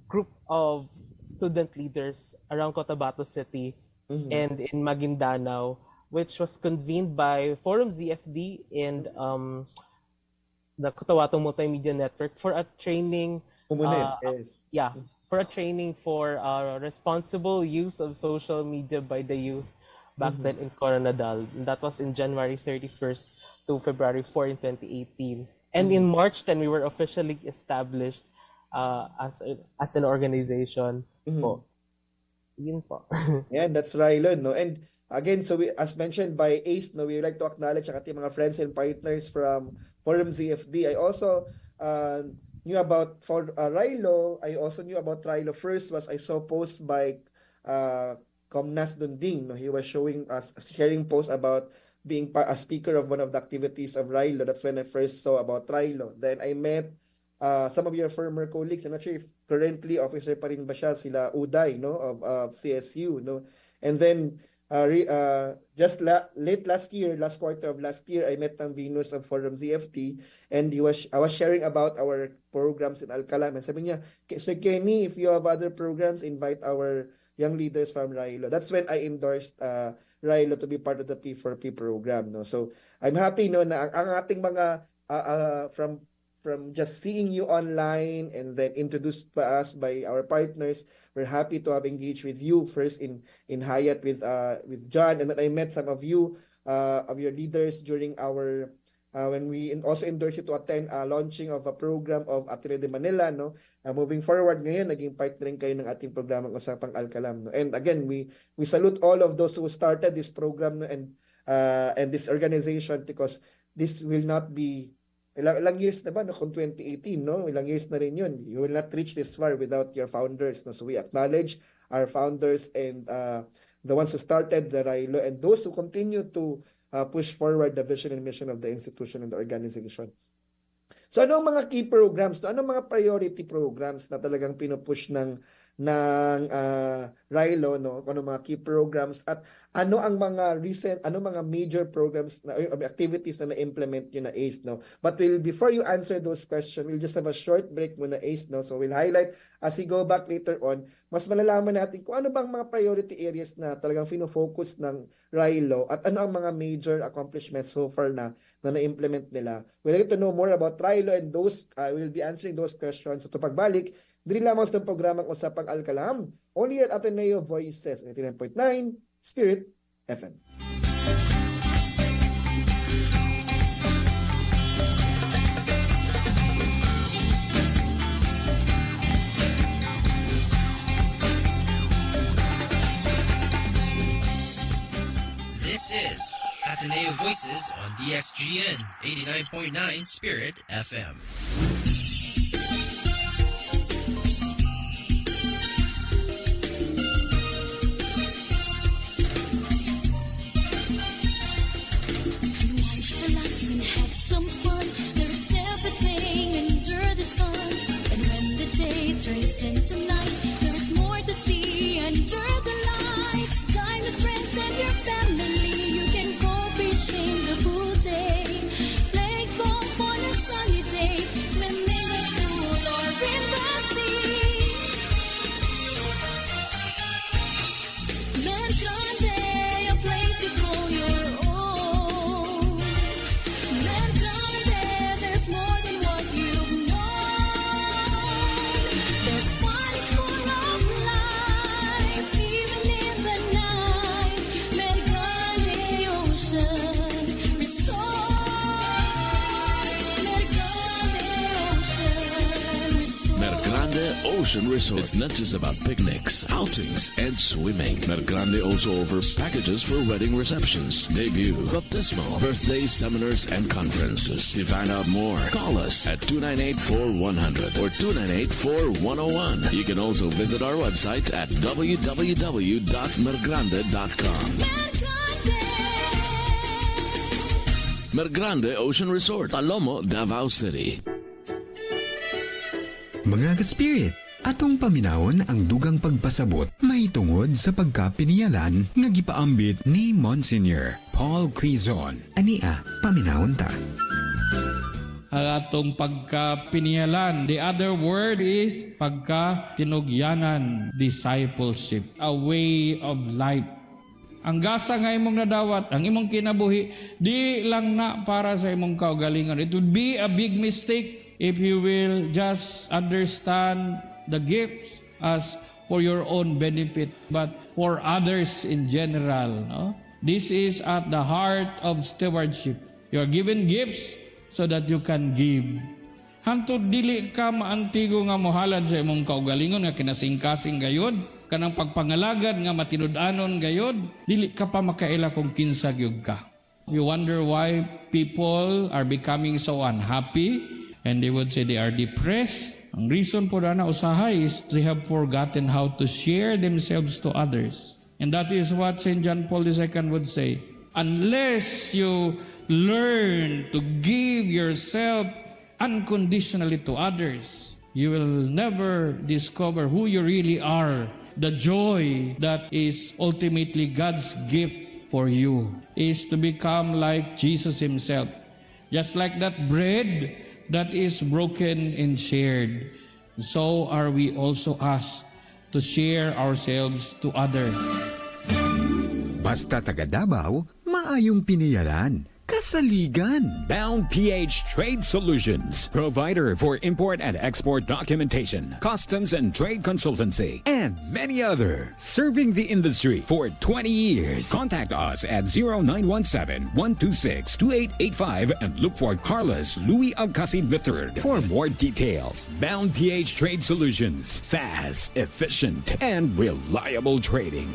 group of student leaders around Cotabato City and in Maguindanao, which was convened by Forum ZFD and the Cotabato Multimedia Network for a training for a training for responsible use of social media by the youth back then in Coronadal. And that was in January 31st to February 4 in 2018. And in March 10, we were officially established as an organization po. Yun po. Yeah, that's RILO, no? And again, so as mentioned by Ace, no, we would like to acknowledge ang ating mga friends and partners from Forum ZFD. I also knew about RILO. I also knew about RILO first was I saw post by Comnas Dunding. No? He was sharing posts about being a speaker of one of the activities of RILO. That's when I first saw about RILO. Then I met some of your former colleagues. I'm not sure if currently officer pa rin ba siya, sila Uday, no, of CSU, no. And then just late last quarter of last year, I met ng Venus of Forum ZFT, and I was sharing about our programs in Al Qalam. And sabi niya, Sir Kenny, if you have other programs, invite our young leaders from RILO. That's when I endorsed RILO to be part of the P4P program. No? So I'm happy no, na ang ating mga from just seeing you online and then introduced by us by our partners, we're happy to have engaged with you first in Hyatt with John, and then I met some of you of your leaders during our when we also endorsed you to attend launching of a program of Ateneo de Manila, no. Moving forward ngayon, naging part rin kayo ng ating programang Usapang Al Qalam, no. And again, we salute all of those who started this program, no, and this organization, because this will not be ilang years na ba, no? Kung 2018, no? Ilang years na rin yun. You will not reach this far without your founders, no? So we acknowledge our founders and the ones who started the RILO and those who continue to push forward the vision and mission of the institution and the organization. So anong mga key programs, no? Anong mga priority programs na talagang pinupush ng ng RILO, no? Kung ano mga key programs at ano ang mga mga major programs na or activities na na-implement nyo na ACE, no? But before you answer those questions, we'll just have a short break muna, ACE, no? So we'll highlight as we go back later on, mas malalaman natin kung ano bang mga priority areas na talagang fino-focus ng RILO at ano ang mga major accomplishments so far na na-implement nila. We'll get to know more about RILO and those, we'll be answering those questions. So ito pagbalik, dili lamang sa programang Usapang Al Qalam, only at Ateneo Voices, 99.9 Spirit FM. This is Ateneo Voices on DXGN 89.9 Spirit FM. Ocean Resort. It's not just about picnics, outings, and swimming. Mergrande also offers packages for wedding receptions, debut, baptismal, birthday seminars, and conferences. To find out more, call us at 298-4100 or 298-4101. You can also visit our website at www.mergrande.com. Mergrande Ocean Resort, Talomo, Davao City. Mga ka-spirit, atong paminawon ang dugang pagpasabot may tungod sa pagkapiniyalan nga gipaambit ni Monsignor Paul Quizon. Ania, paminawon ta. Ang atong pagkapiniyalan, the other word is pagkatinugyanan, discipleship, a way of life. Ang gasa nga imong nadawat, ang imong kinabuhi, di lang na para sa imong kaugalingon. It would be a big mistake if you will just understand the gifts as for your own benefit, but for others in general. No? This is at the heart of stewardship. You are given gifts so that you can give. Hantod dili ka maantigo nga mohalad sa imong kaugalingon nga kinasingkasing gayod, kanang pagpangalagad nga matinud-anon gayod, dili ka pa makaila kung kinsa gyud ka. You wonder why people are becoming so unhappy, and they would say they are depressed. Ang reason po na usahay is they have forgotten how to share themselves to others. And that is what St. John Paul II would say. Unless you learn to give yourself unconditionally to others, you will never discover who you really are. The joy that is ultimately God's gift for you is to become like Jesus Himself. Just like that bread that is broken and shared, so are we also asked to share ourselves to others. Basta taga Davao, maayong piniyalan. Kasaligan. Bound PH Trade Solutions, provider for import and export documentation, customs and trade consultancy, and many other. Serving the industry for 20 years. Contact us at 0917-126-2885 and look for Carlos Louis Alcacid III for more details. Bound PH Trade Solutions, fast, efficient, and reliable trading.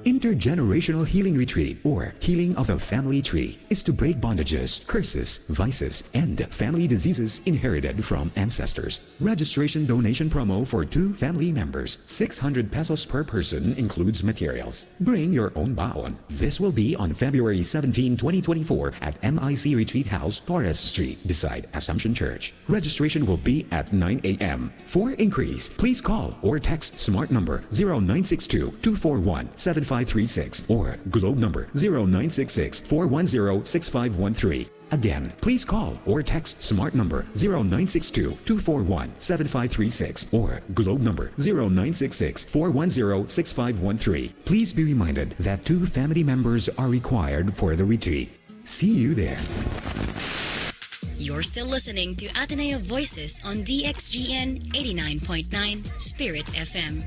Intergenerational Healing Retreat, or Healing of the Family Tree, is to break bondages, curses, vices, and family diseases inherited from ancestors. Registration donation promo for 2 family members. 600 pesos per person includes materials. Bring your own baon. This will be on February 17, 2024 at MIC Retreat House, Torres Street, beside Assumption Church. Registration will be at 9 a.m. For inquiries, please call or text smart number 0962-241-7536 or globe number 0966-410-6513. Again, please call or text smart number 0962-241-7536 or globe number 0966-410-6513. Please be reminded that 2 family members are required for the retreat. See you there. You're still listening to Ateneo Voices on DXGN 89.9 Spirit FM.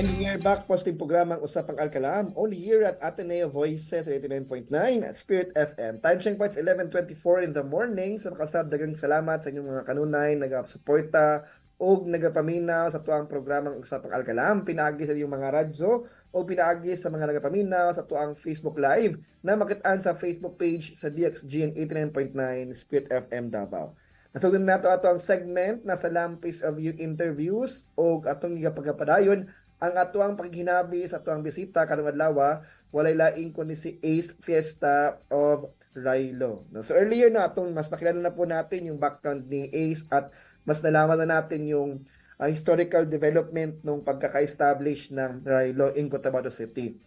And we are back po sa ating programang Usapang Al Qalam, only here at Ateneo Voices 89.9 Spirit FM. Time check po, it's 11:24 in the morning. Sa nakasab, dagang salamat sa inyong mga kanunay, nagasuporta o nagapaminaw sa tuang programang Usapang Al Qalam. Pinaagi sa inyong mga radyo o pinaagi sa mga nagapaminaw sa tuang Facebook Live na makitaan sa Facebook page sa DXGN 89.9 Spirit FM-Davao. Nasugdan nato ato ang segment na sa Lampis of You interviews o atong gigapagapadayon ang atuang paghinabi sa atuang bisita karong adlaw, walay laing kundi si Ace Fiesta of Rilo. No, so earlier na atong mas nakilala na po natin yung background ni Ace at mas nalaman na natin yung historical development ng pagkaka-establish ng Rilo in Cotabato City.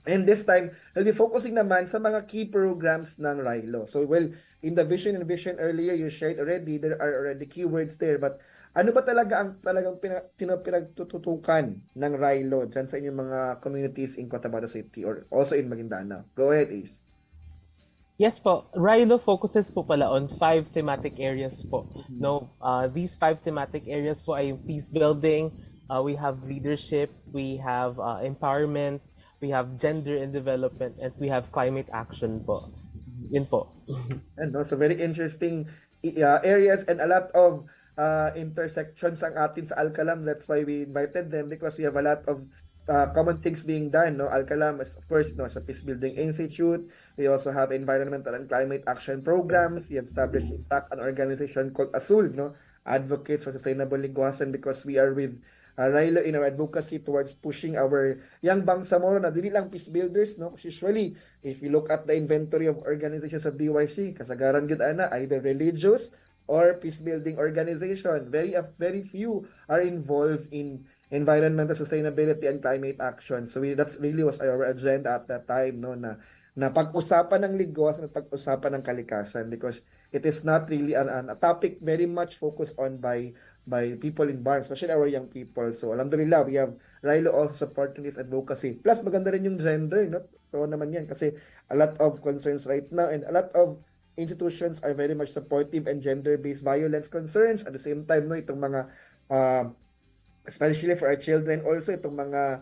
And this time, we'll be focusing naman sa mga key programs ng Rilo. So in the vision earlier, you shared already, there are already keywords there, but ano ba talaga ang talagang pinagtututukan ng Rilo dyan sa inyong mga communities in Cotabato City or also in Maguindanao? Go ahead, Ace. Yes po, Rilo focuses po pala on 5 thematic areas po. No, these 5 thematic areas po ay peace building, we have leadership, we have empowerment, we have gender and development, and we have climate action po. Yun po. And so very interesting areas and a lot of intersections ang atin sa Al Qalam. That's why we invited them, because we have a lot of common things being done. No, Al Qalam is, of course, no, sa Peace Building Institute. We also have environmental and climate action programs. We have established, in fact, an organization called ASUL, no, Advocates for Sustainable Lingwasan, because we are with Rilo in our advocacy towards pushing our young bangsamoro na dili lang peace builders, no. Usually, if you look at the inventory of organizations of BYC, kasagaran gyud ana either religious or peace building organization. Very few are involved in environmental sustainability and climate action. So that's really was our agenda at that time, no, na pag-usapan ng ligwas at pag-usapan ng kalikasan, because it is not really a topic very much focused on by people in Barnes, especially our young people. So alhamdulillah, we have Rilo also supporting this advocacy. Plus maganda rin yung gender, no? So naman yan kasi a lot of concerns right now and a lot of institutions are very much supportive and gender-based violence concerns. At the same time, no, itong mga especially for our children also, itong mga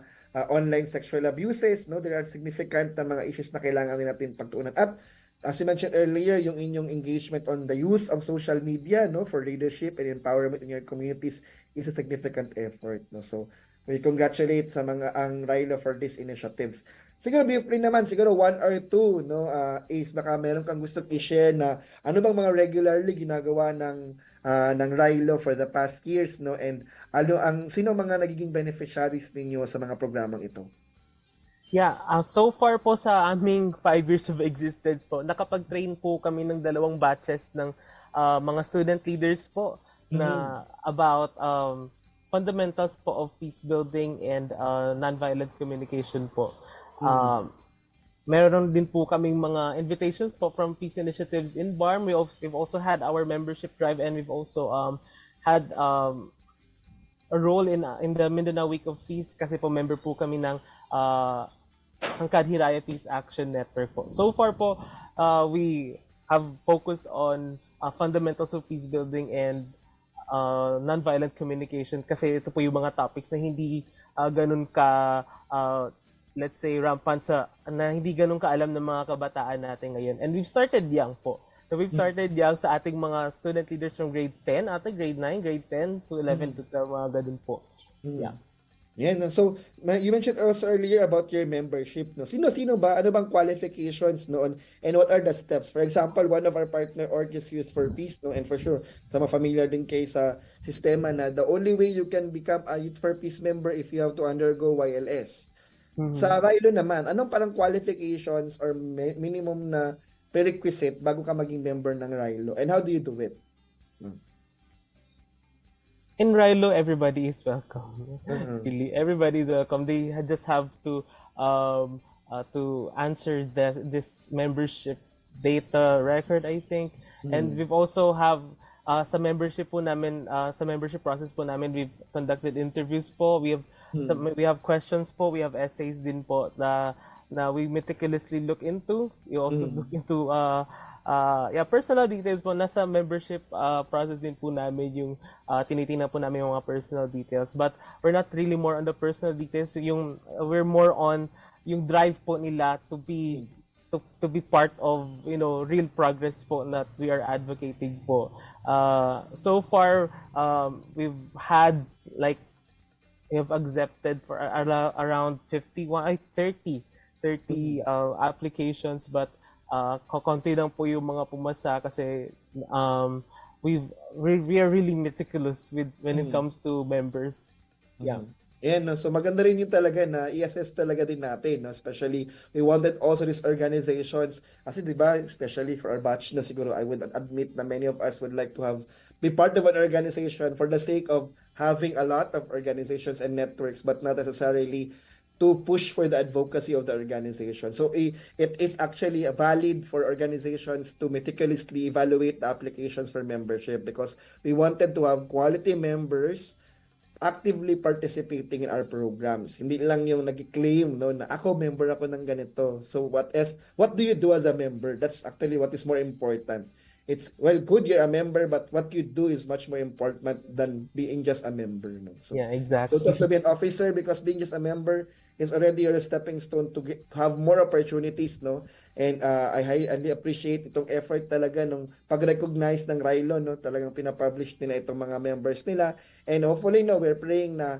online sexual abuses, no, there are significant na mga issues na kailangan natin pagtuunan. At as you mentioned earlier, yung inyong engagement on the use of social media, no, for leadership and empowerment in your communities is a significant effort, no. So we congratulate sa mga ang Rilo for these initiatives. Siguro briefly naman, siguro 1 or 2, no, Ace, baka meron kang gustong i-share na ano bang mga regularly ginagawa ng Rilo for the past years, no, and sino mga nagiging beneficiaries ninyo sa mga programang ito? Yeah, so far po sa aming 5 years of existence po, nakapag-train po kami ng 2 batches ng mga student leaders po na about fundamentals po of peace building and nonviolent communication po. Meron din po kaming mga invitations po from peace initiatives in BARM. We've also had our membership drive, and we've also had a role in the Mindanao Week of Peace kasi po member po kami ng Hangkad Hiraya Peace Action Network po. So far po, we have focused on fundamentals of peace building and nonviolent communication kasi ito po yung mga topics na hindi ganun ka let's say rampant na hindi ganun kaalam ng mga kabataan natin ngayon. And we've started young po. So we've started yang sa ating mga student leaders from grade 10, grade 9, grade 10 to 11 to 12, mga ganun po. Yeah. Yeah, no? So, you mentioned also earlier about your membership. No? Sino-sino ba? Ano bang qualifications noon? And what are the steps? For example, one of our partner org is Youth for Peace. No? And for sure, sama familiar din kayo sa sistema na the only way you can become a Youth for Peace member if you have to undergo YLS. Sa Rilo naman, anong parang qualifications or minimum na prerequisite bago ka maging member ng Rilo? And how do you do it? In Rilo, everybody is welcome. Really, everybody is welcome. They just have to answer this membership data record, I think. And we've also have sa membership po namin, sa membership process po namin, we've conducted interviews po. We have questions po. We have essays din po na we meticulously look into. We also look into personal details po. Nasa membership process din po namin yung tinitingnan po namin yung mga personal details. But we're not really more on the personal details. We're more on yung drive po nila to be part of, real progress po that we are advocating po. So far, we have accepted for around 30 applications, but kakonti lang po yung mga pumasa kasi we are really meticulous when it comes to members. Yeah. No? So maganda rin yung talaga na i-assess talaga din natin, no? Especially we wanted also these organizations kasi diba, especially for our batch na siguro I would admit na many of us would like to be part of an organization for the sake of having a lot of organizations and networks, but not necessarily to push for the advocacy of the organization. So it is actually valid for organizations to meticulously evaluate the applications for membership because we wanted to have quality members actively participating in our programs. Hindi lang yung nag-claim na ako member ako ng ganito. So what do you do as a member? That's actually what is more important. It's good you're a member, but what you do is much more important than being just a member. No? So, yeah, exactly. Don't have to be an officer because being just a member is already your stepping stone to have more opportunities, no? And I highly appreciate itong effort talaga nung pag-recognize ng Rilo, no? Talagang pinapublish nila itong mga members nila. And hopefully, no, we're praying na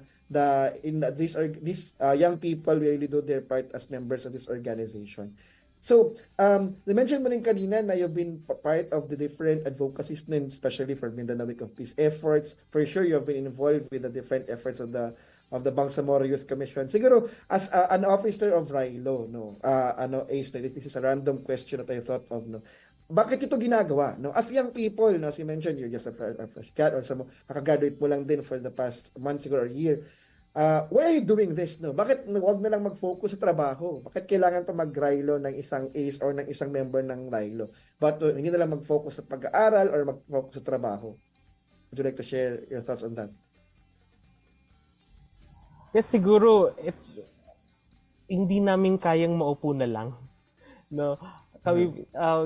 these young people really do their part as members of this organization. So, na-mention mo rin kanina na you've been part of the different advocacies, especially for Mindanao Week of Peace efforts. For sure, you have been involved with the different efforts of the Bangsamoro Youth Commission. Siguro, as an officer of Rilo, no, Ace, this is a random question that I thought of, no. Bakit ito ginagawa? No? As young people, no, as you mentioned, you're just a fresh grad or kakagraduate mo lang din for the past month siguro or year. Why are you doing this? No? Bakit wag na lang mag-focus sa trabaho? Bakit kailangan pa mag-Rilo ng isang ACE or ng isang member ng Rilo? But hindi na lang mag-focus sa pag-aaral or mag-focus sa trabaho? Would you like to share your thoughts on that? Yes, siguro hindi namin kayang maupo na lang. No?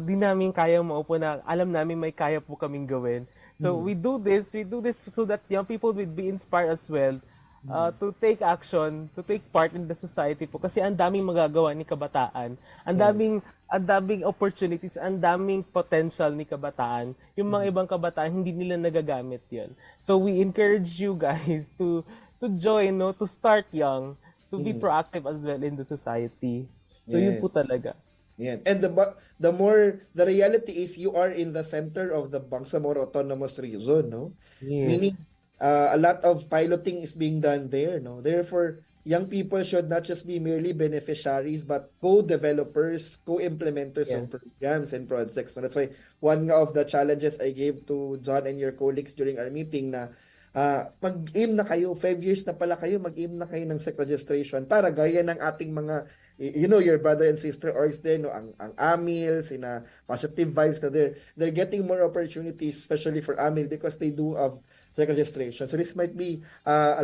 Di namin kayang maupo na alam namin may kaya po kaming gawin. So we do this so that young people will be inspired as well to take action, to take part in the society po kasi ang daming magagawa ni kabataan. Ang daming opportunities, ang daming potential ni kabataan. Yung mga ibang kabataan hindi nila nagagamit 'yon. So we encourage you guys to join, no, to start young, to be proactive as well in the society. So yun po talaga. Yeah. And the reality is you are in the center of the Bangsamoro Autonomous Region, no? Yes. Meaning a lot of piloting is being done there, no? Therefore, young people should not just be merely beneficiaries but co-developers, co-implementers of programs and projects. So that's why one of the challenges I gave to John and your colleagues during our meeting na mag-aim na kayo, 5 years na pala kayo, mag-aim na kayo ng SEC registration para gaya ng ating mga, your brother and sister orgs there, no, ang AMIL, sina Positive Vibes na they're getting more opportunities, especially for AMIL because they do have SEC registration. So this might be a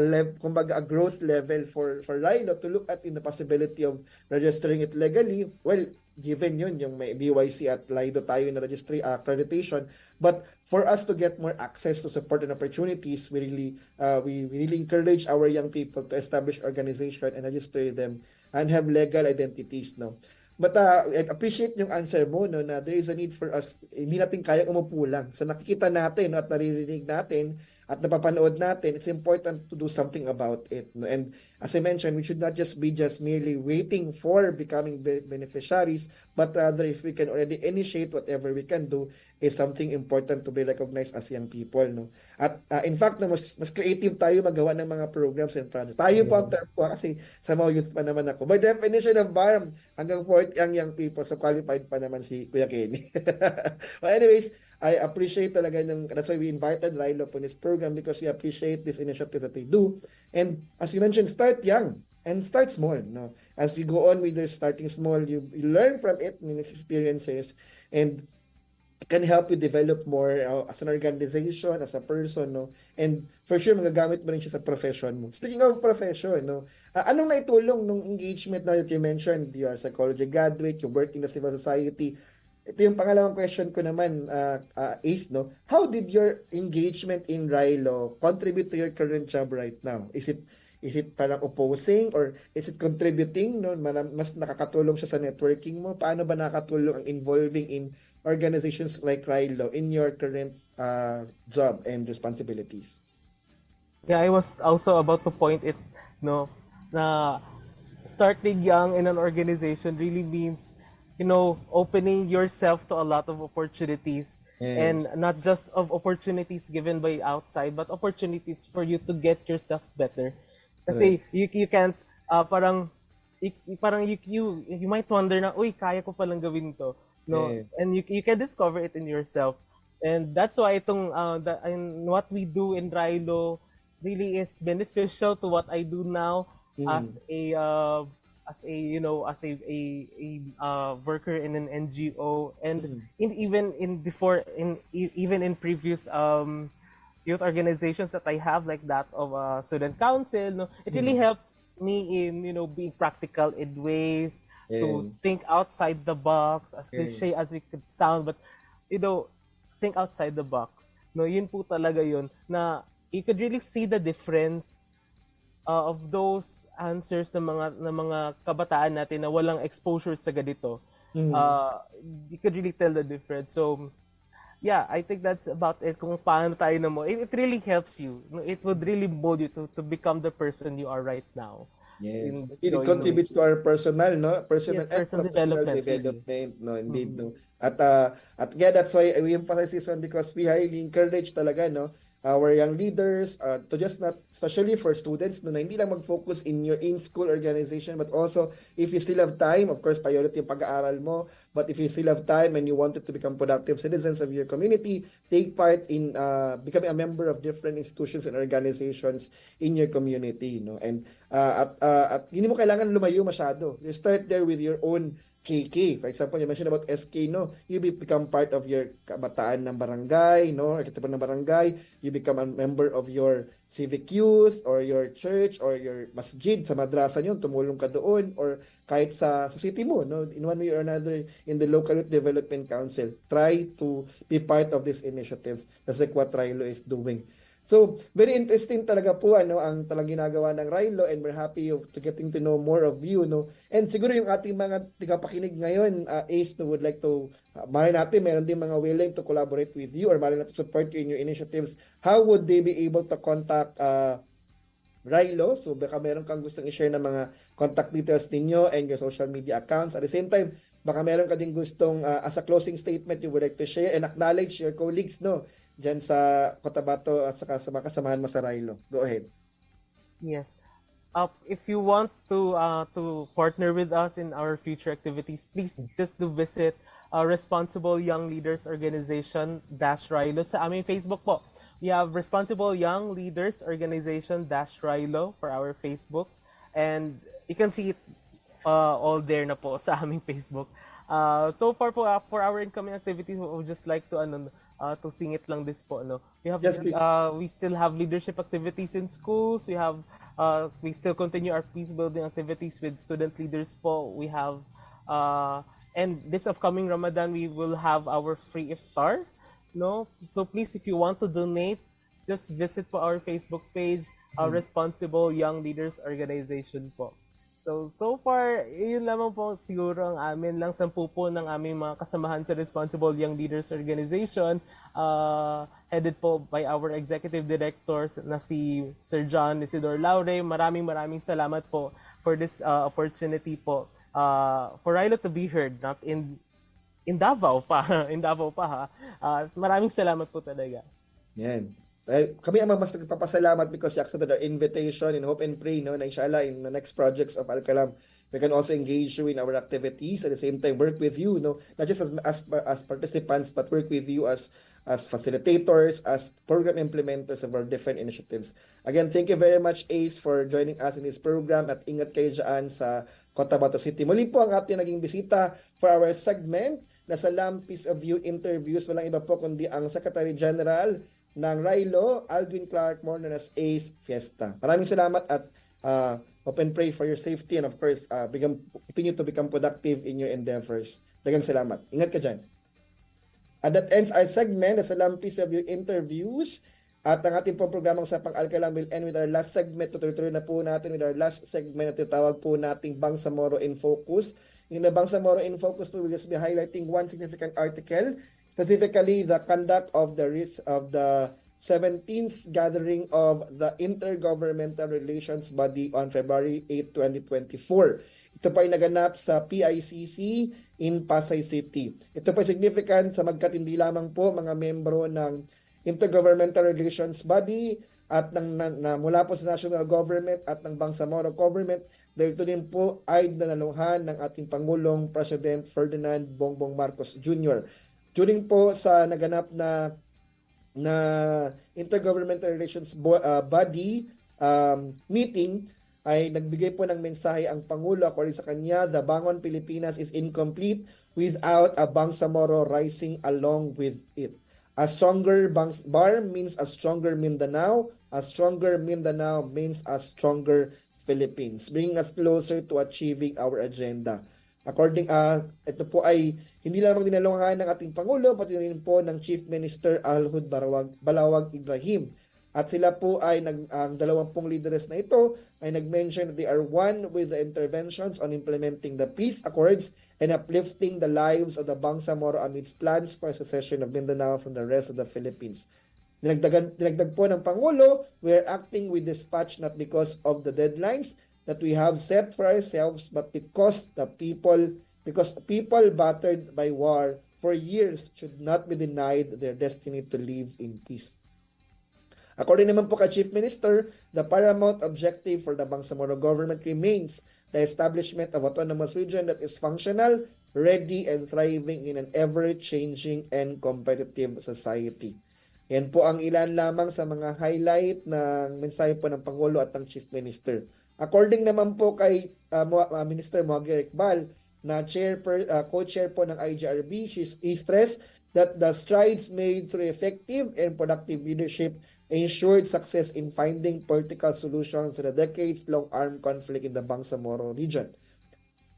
growth level for Rilo to look at in the possibility of registering it legally. Well, given yun, yung may BYC at LIDO tayo na registry accreditation. But for us to get more access to support and opportunities, we really encourage our young people to establish organization and register them and have legal identities. No, But I appreciate yung answer mo, no, na there is a need for us, hindi natin kaya umupo lang. Sa nakikita natin, no, at naririnig natin at napapanood natin, it's important to do something about it. No? And as I mentioned, we should not just be merely waiting for becoming beneficiaries, but rather if we can already initiate whatever we can do is something important to be recognized as young people. No? At in fact, no, mas creative tayo magawa ng mga programs and projects. Tayo po ang term ko kasi sa mga youth pa naman ako. By definition of BARM, hanggang 4th young people, so qualified pa naman si Kuya Kenny. Well, anyways, I appreciate talaga that's why we invited Rilo on this program because we appreciate this initiative that they do. And as you mentioned, start young and start small. No? As we go on with their starting small, you learn from it, its experiences, and it can help you develop more as an organization, as a person, no? And for sure, magagamit mo rin siya sa profession mo. Speaking of profession, no? Anong naitulong nung engagement na you mentioned? You are a psychology graduate, you work in the civil society. Ito yung pangalawang question ko naman, Ace, no? How did your engagement in Rilo contribute to your current job right now? Is it parang opposing or is it contributing, no? Mas nakakatulong siya sa networking mo? Paano ba nakakatulong ang involving in organizations like Rilo in your current job and responsibilities? Yeah, I was also about to point it, no, na starting young in an organization really means, opening yourself to a lot of opportunities. Yes. And not just of opportunities given by outside, but opportunities for you to get yourself better. Kasi you can't, you might wonder na, uy, kaya ko palang gawin to. No? Yes. And you can discover it in yourself. And that's why what we do in Rilo really is beneficial to what I do now as a worker in an NGO, and even in previous youth organizations that I have, like that of student council, no, it really helped me in being practical in ways to think outside the box, as cliche as we could sound, but think outside the box. No, yun po talaga yun na you could really see the difference of those answers ng mga kabataan natin na walang exposure sa ganito. You could really tell the difference. So, yeah, I think that's about it. Kung paano tayo it really helps you. It would really mold you to become the person you are right now. Yes. It contributes to our personal, no? Personal development, no? Indeed, no? At yeah, that's why we emphasize this one because we highly encourage talaga, no? Our young leaders to just not, especially for students, no, na hindi lang mag-focus in your in-school organization, but also if you still have time, of course, priority yung pag-aaral mo, but if you still have time and you wanted to become productive citizens of your community, take part in becoming a member of different institutions and organizations in your community, no? And at hindi mo kailangan lumayo masyado. You start there with your own KK. For example, you mentioned about SK, no? You become part of your kabataan ng barangay, no? Or katipan ng barangay. You become a member of your civic youth or your church or your masjid sa madrasa nyo. Tumulong ka doon or kahit sa city mo, no? In one way or another, in the local youth development council. Try to be part of these initiatives. That's like what Rilo is doing. So, very interesting talaga po ang talagang ginagawa ng Rilo, and we're happy to getting to know more of you, no. And siguro yung ating mga tagapakinig ngayon, Ace, no, would like to malay natin meron din mga willing to collaborate with you or malay natin to support you in your initiatives. How would they be able to contact Rilo? So baka meron kang gustong i-share ng mga contact details ninyo and your social media accounts. At the same time, baka meron ka din gustong as a closing statement you would like to share and acknowledge your colleagues, no, dyan sa Cotabato at saka sa mga kasamahan mo sa Rilo. Go ahead. Yes. If you want to partner with us in our future activities, please just do visit Responsible Young Leaders Organization -Rilo sa aming Facebook po. We have Responsible Young Leaders Organization -Rilo for our Facebook, and you can see it all there na po sa aming Facebook. So far po, for our incoming activities, we would just like to singit lang this po, no. We have we still have leadership activities in schools. We still continue our peace building activities with student leaders po. We have and this upcoming Ramadan we will have our free iftar, no. So please, if you want to donate, just visit po our Facebook page, Responsible Young Leaders Organization po. So far, yun lamang po siguro ang amin lang sampu po ng aming mga kasamahan sa Responsible Young Leaders Organization, headed po by our Executive Director na si Sir John Isidore Laure. Maraming salamat po for this opportunity po for Rilo to be heard, not in Davao pa, in Davao pa ha. Maraming salamat po talaga. Yan. Kami ang mas nagpapasalamat because you accepted our invitation and hope and pray, no, na inshallah in the next projects of Al Qalam, we can also engage you in our activities, at the same time work with you, no, not just as participants, but work with you as facilitators, as program implementers of our different initiatives. Again, thank you very much, Ace, for joining us in this program, at ingat kayo dyan sa Cotabato City. Muli po ang ating naging bisita for our segment na Salam Piece of View interviews. Walang iba po kundi ang Secretary General ng Rilo, Aldwin Clark, more known as Ace Fiesta. Maraming salamat at hope and pray for your safety, and of course, continue to become productive in your endeavors. Dagang salamat. Ingat ka dyan. And that ends our segment, the Salam Piece of View interviews. At ang ating pong programang Usapang Al Qalam will end with our last segment. Tutuloy na po natin with our last segment na tinatawag po nating Bangsamoro in Focus. In the Bangsamoro in Focus, we will just be highlighting one significant article, specifically the conduct of the 17th gathering of the Intergovernmental Relations Body on February 8, 2024. Ito pa ay naganap sa PICC in Pasay City. Ito pa ay significant sa magkatindi lamang po mga membro ng Intergovernmental Relations Body at mula po sa national government at ng Bangsamoro government, dahil ito din po ay nanaluhan ng ating Pangulong President Ferdinand Bongbong Marcos Jr. During po sa naganap na Intergovernmental Relations Body meeting, ay nagbigay po ng mensahe ang Pangulo. According sa kanya, the Bangon Pilipinas is incomplete without a Bangsamoro rising along with it. A stronger bar means a stronger Mindanao. A stronger Mindanao means a stronger Philippines, bringing us closer to achieving our agenda. According, ito po ay hindi lamang dinalunghan ng ating Pangulo, pati rin po ng Chief Minister Alhud Balawag Ibrahim. At sila po ay, ang 20 leaders na ito ay nag-mention that they are one with the interventions on implementing the peace accords and uplifting the lives of the Bangsamoro amidst plans for secession of Mindanao from the rest of the Philippines. Dinagdag po ng Pangulo, we are acting with dispatch not because of the deadlines that we have set for ourselves, but because people battered by war for years should not be denied their destiny to live in peace. According naman po kay Chief Minister, the paramount objective for the Bangsamoro government remains the establishment of autonomous region that is functional, ready, and thriving in an ever-changing and competitive society. Yan po ang ilan lamang sa mga highlight ng mensahe po ng Pangulo at ng Chief Minister. According naman po kay Minister Mohaghir Iqbal, na co-chair po ng IGRB, he stressed that the strides made through effective and productive leadership ensured success in finding political solutions to the decades-long armed conflict in the Bangsamoro region.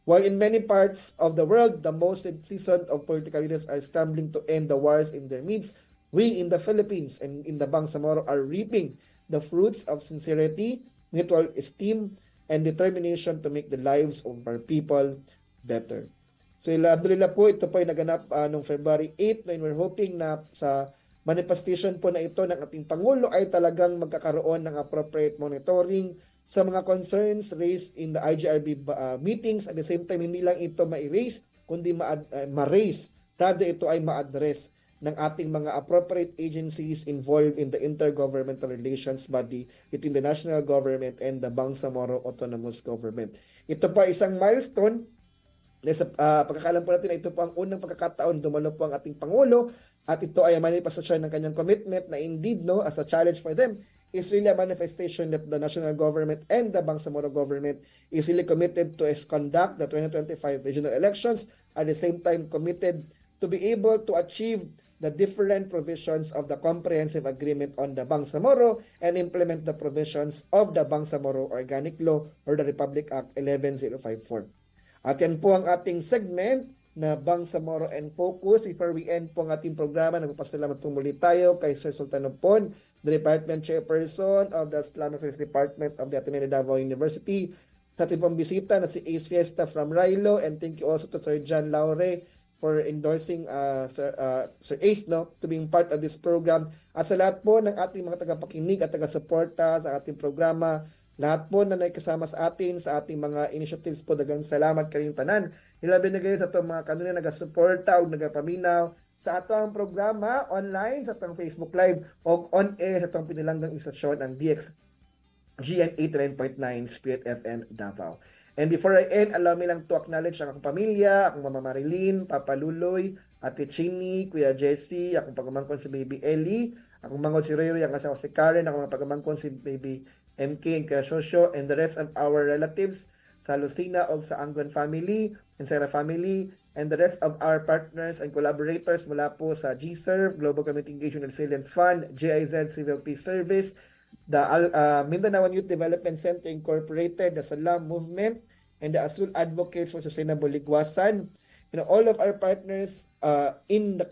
While in many parts of the world, the most seasoned of political leaders are scrambling to end the wars in their midst, we in the Philippines and in the Bangsamoro are reaping the fruits of sincerity, mutual esteem, and determination to make the lives of our people better. So, alhamdulillah po, ito po ay naganap noong February 8, and we're hoping na sa manifestation po na ito ng ating Pangulo ay talagang magkakaroon ng appropriate monitoring sa mga concerns raised in the IGRB meetings. At the same time, hindi lang ito ma-erase, kundi ma-raise. Rather, ito ay ma-address ng ating mga appropriate agencies involved in the intergovernmental relations body between the national government and the Bangsamoro Autonomous Government. Ito pa isang milestone. Sa pagkakalam po natin, ito po ang unang pagkakataon dumalo po ang ating Pangulo, at ito ay manifestation ng kanyang commitment na indeed, no, as a challenge for them, is really a manifestation that the national government and the Bangsamoro government is really committed to conduct the 2025 regional elections, at the same time committed to be able to achieve the different provisions of the Comprehensive Agreement on the Bangsamoro and implement the provisions of the Bangsamoro Organic Law or the Republic Act 11054. At yan po ang ating segment na Bangsamoro and Focus. Before we end po ang ating programa, nagpapasalamat po muli tayo kay Sir Sultan Opon, the Department Chairperson of the Islamic Studies Department of the Ateneo Davao University, sa ating pambisita na si Ace Fiesta from Rilo, and thank you also to Sir John Laure for endorsing Sir Ace to being part of this program. At sa lahat po ng ating mga tagapakinig at taga-suporta sa ating programa, lahat po na nakasama sa atin sa ating mga initiatives po, dagang salamat kayong tanan. Hilabi na kayo sa itong mga kanina nagasuporta o nagapaminaw sa atong programa online, sa atong Facebook Live o on-air sa atong pinilanggang istasyon ang DXGN 89.9 Spirit FM Davao. And before I end, allow me lang to acknowledge ang akong pamilya, akong Mama Marilyn, Papa Luloy, Ate Chini, Kuya Jessie, akong pagamangkon si Baby Ellie, akong mangod si Roy, ang asawa si Karen, akong pagamangkon si Baby MK and Kuya Shosho, and the rest of our relatives sa Lucina o sa Anggon family, and Sarah family, and the rest of our partners and collaborators mula po sa GSERV, Global Community Engagement and Resilience Fund, GIZ Civil Peace Service, the Mindanao Youth Development Center Incorporated, the Salam Movement, and the Azul Advocates for Sustainable Ligwasan. All of our partners in the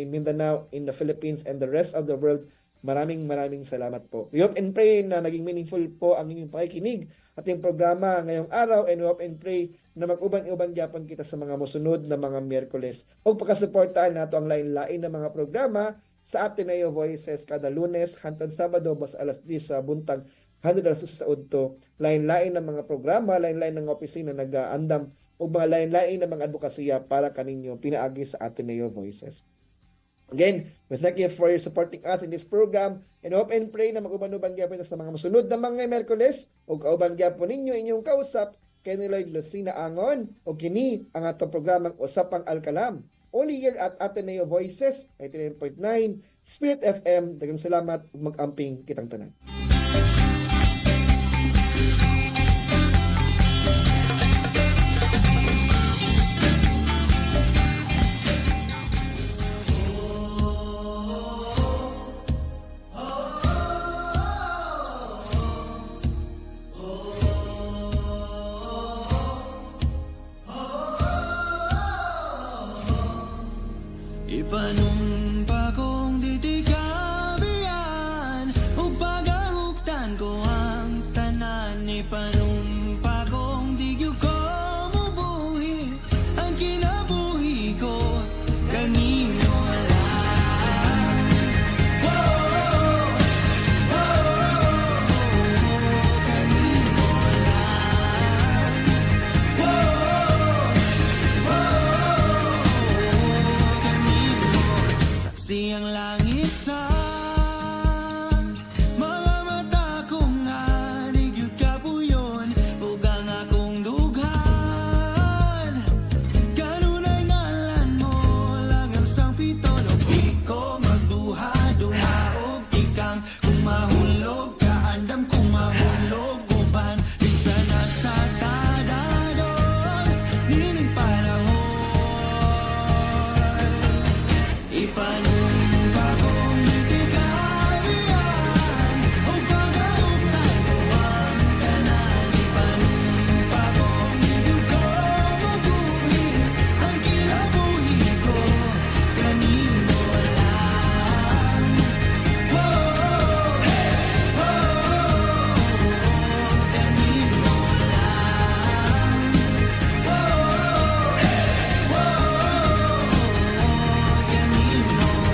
Mindanao, in the Philippines, and the rest of the world, maraming salamat po. We hope and pray na naging meaningful po ang inyong pakikinig ating programa ngayong araw, and we hope and pray na mag-uban-uban gyapon kita sa mga mosunod na mga Miyerkules. O pagkasuportahan nato ang lain-lain na mga programa sa Ateneo Voices kada Lunes hangtod Sabado basta alas 10 sa buntag hangtod alas 12 sa udto. Lain-lain na mga programa, lain-lain na opisina nag-aandam o mga lain-lain na mga advokasya para kaninyo pinaagi sa Ateneo Voices. Again, we thank you for your supporting us in this program, and hope and pray na mag-uban-uban gyapon sa mga musunod na mga Miyerkules o kauban gyapon ninyo inyong kausap kay ni Lloyd Lucina Angon o kini ang atong programang Usapang Al Qalam. Only here at Ateneo Voices 89.9 Spirit FM. Daghang salamat ug mag-amping kitang tanan.